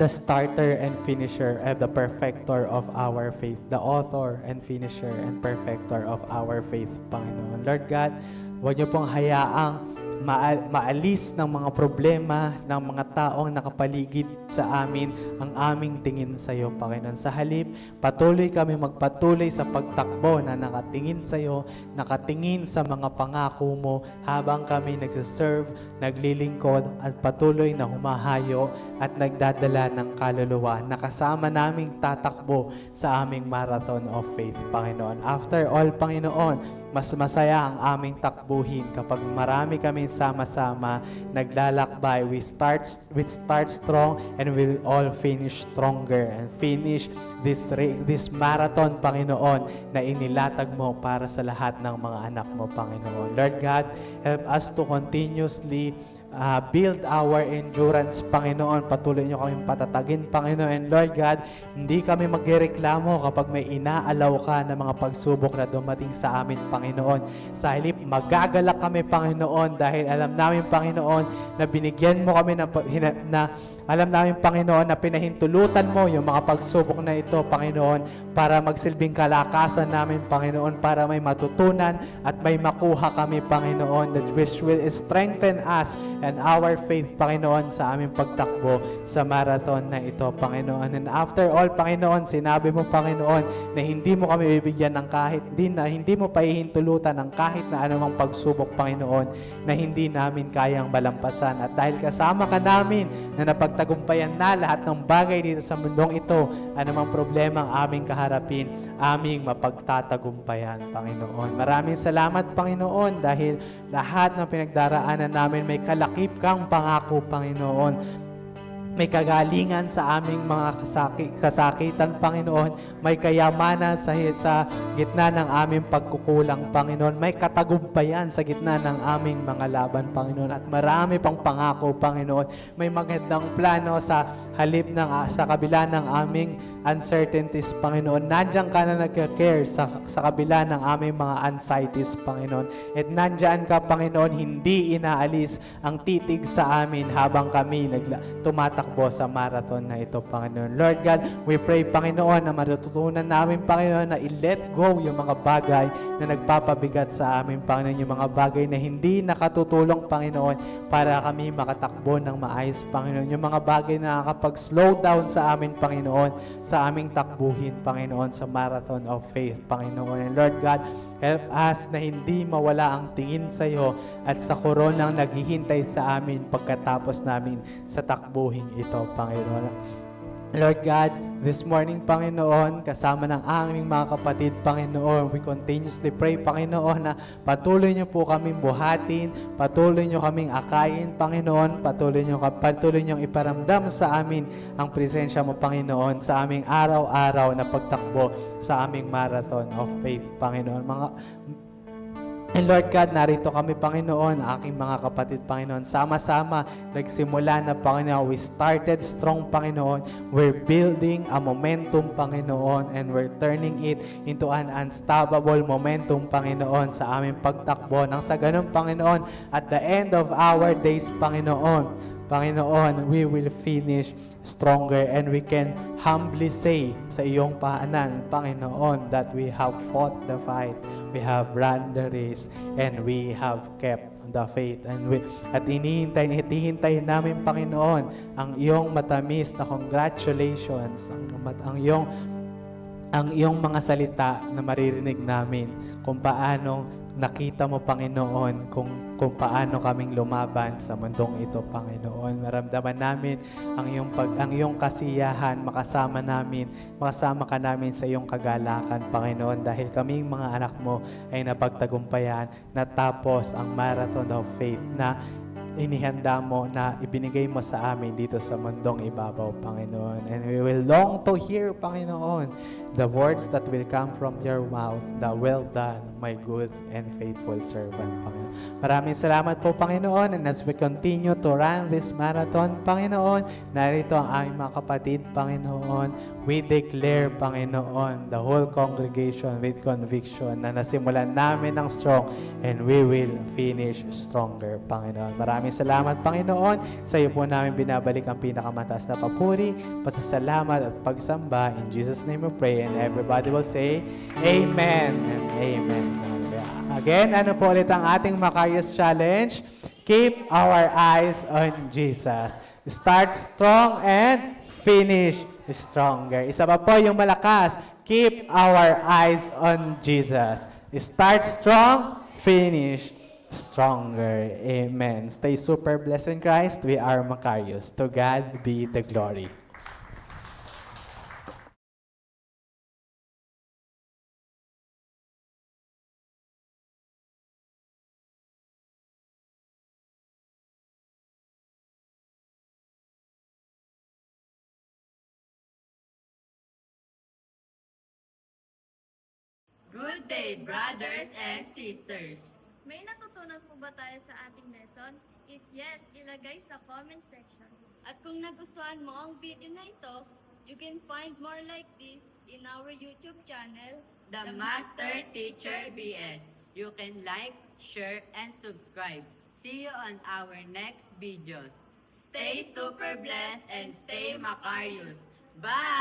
the starter and finisher and the perfecter of our faith, the author and finisher and perfecter of our faith, Panginoon. Lord God, huwag niyo pong hayaang maalis ng mga problema ng mga taong nakapaligid sa amin ang aming tingin sa iyo, Panginoon. Sa halip, patuloy kami magpatuloy sa pagtakbo na nakatingin sa iyo, nakatingin sa mga pangako mo habang kami nagsiserve, naglilingkod at patuloy na humahayo at nagdadala ng kaluluwa na kasama naming tatakbo sa aming marathon of faith, Panginoon. After all, Panginoon, mas masaya ang aming takbuhin kapag marami kami sama-sama naglalakbay. We start strong and we'll all finish stronger and finish this marathon, Panginoon, na inilatag mo para sa lahat ng mga anak mo, Panginoon. Lord God, help us to continuously build our endurance, Panginoon. Patuloy niyo kaming patatagin, Panginoon. And Lord God, hindi kami magreklamo kapag may inaalaw ka na mga pagsubok na dumating sa amin, Panginoon. Sa halip, magagalak kami, Panginoon, dahil alam namin, Panginoon, na binigyan mo kami alam namin, Panginoon, na pinahintulutan mo yung mga pagsubok na ito, Panginoon, para magsilbing kalakasan namin, Panginoon, para may matutunan at may makuha kami, Panginoon, that which will strengthen us and our faith, Panginoon, sa aming pagtakbo sa marathon na ito, Panginoon. And after all, Panginoon, sinabi mo, Panginoon, na hindi mo kami bibigyan ng hindi mo pahihintulutan ng kahit na anumang pagsubok, Panginoon, na hindi namin kayang malampasan. At dahil kasama ka namin na mapagtagumpayan na lahat ng bagay dito sa mundong ito, anumang problema ang aming kaharapin, aming mapagtatagumpayan, Panginoon. Maraming salamat, Panginoon, dahil lahat ng pinagdaraanan namin may kalakip kang pangako, Panginoon. May kagalingan sa aming mga kasakitan, Panginoon. May kayamanan sa gitna ng aming pagkukulang, Panginoon. May katagumpayan sa gitna ng aming mga laban, Panginoon. At marami pang pangako, Panginoon. May magandang plano sa sa kabila ng aming uncertainties, Panginoon. Nandiyan ka na nag-care sa kabila ng aming mga anxieties, Panginoon. At nandiyan ka, Panginoon, hindi inaalis ang titig sa amin habang kami tumatakbo sa marathon na ito, Panginoon. Lord God, we pray, Panginoon, na matututunan namin, Panginoon, na i-let go yung mga bagay na nagpapabigat sa amin, Panginoon, yung mga bagay na hindi nakatutulong, Panginoon, para kami makatakbo ng maayos, Panginoon. Yung mga bagay na nakakapag-slow down sa amin, Panginoon, sa aming takbuhin, Panginoon, sa marathon of faith, Panginoon. And Lord God, help us na hindi mawala ang tingin sa iyo at sa koronang naghihintay sa amin pagkatapos namin sa takbuhin ito, Panginoon. Lord God, this morning, Panginoon, kasama ng aming mga kapatid, Panginoon, we continuously pray, Panginoon, na patuloy niyo po kaming buhatin, patuloy niyo kaming akayin, Panginoon, patuloy niyo iparamdam sa amin ang presensya mo, Panginoon, sa aming araw-araw na pagtakbo sa aming marathon of faith, Panginoon. And Lord God, narito kami, Panginoon, aking mga kapatid, Panginoon, sama-sama, nagsimula na, Panginoon. We started strong, Panginoon. We're building a momentum, Panginoon, and we're turning it into an unstoppable momentum, Panginoon, sa aming pagtakbo. Nang sa ganun, Panginoon, at the end of our days, Panginoon, we will finish stronger and we can humbly say sa iyong paanan, Panginoon, that we have fought the fight, we have run the race, and we have kept the faith. At hinihintay namin, Panginoon, ang iyong matamis na congratulations, ang iyong mga salita na maririnig namin kung paano nakita mo, Panginoon, kung paano kaming lumaban sa mundong ito, Panginoon. Maramdaman namin ang iyong kasiyahan, makasama ka namin sa iyong kagalakan, Panginoon, dahil kaming mga anak mo ay napagtagumpayan, natapos ang marathon of faith na inihanda mo, na ibinigay mo sa amin dito sa mundong ibabaw, Panginoon. And we will long to hear, Panginoon, the words that will come from your mouth, the well done, my good and faithful servant, Panginoon. Maraming salamat po, Panginoon, and as we continue to run this marathon, Panginoon, narito ang aming mga kapatid, Panginoon. We declare, Panginoon, the whole congregation with conviction na nasimulan namin ng strong and we will finish stronger, Panginoon. Maraming salamat, Panginoon. Sa iyo po namin binabalik ang pinakamataas na papuri, pasasalamat at pagsamba. In Jesus' name we pray, and everybody will say, Amen and Amen. Again, ano po ulit ang ating Macarius Challenge? Keep our eyes on Jesus. Start strong and finish stronger. Isa pa po yung malakas. Keep our eyes on Jesus. Start strong, finish stronger. Amen. Stay super blessed in Christ. We are Macarius. To God be the glory. Good day, brothers and sisters! May natutunan po ba tayo sa ating lesson? If yes, ilagay sa comment section. At kung nagustuhan mo ang video na ito, you can find more like this in our YouTube channel, The Master Teacher BS. You can like, share, and subscribe. See you on our next videos. Stay super blessed and stay Macarius. Bye!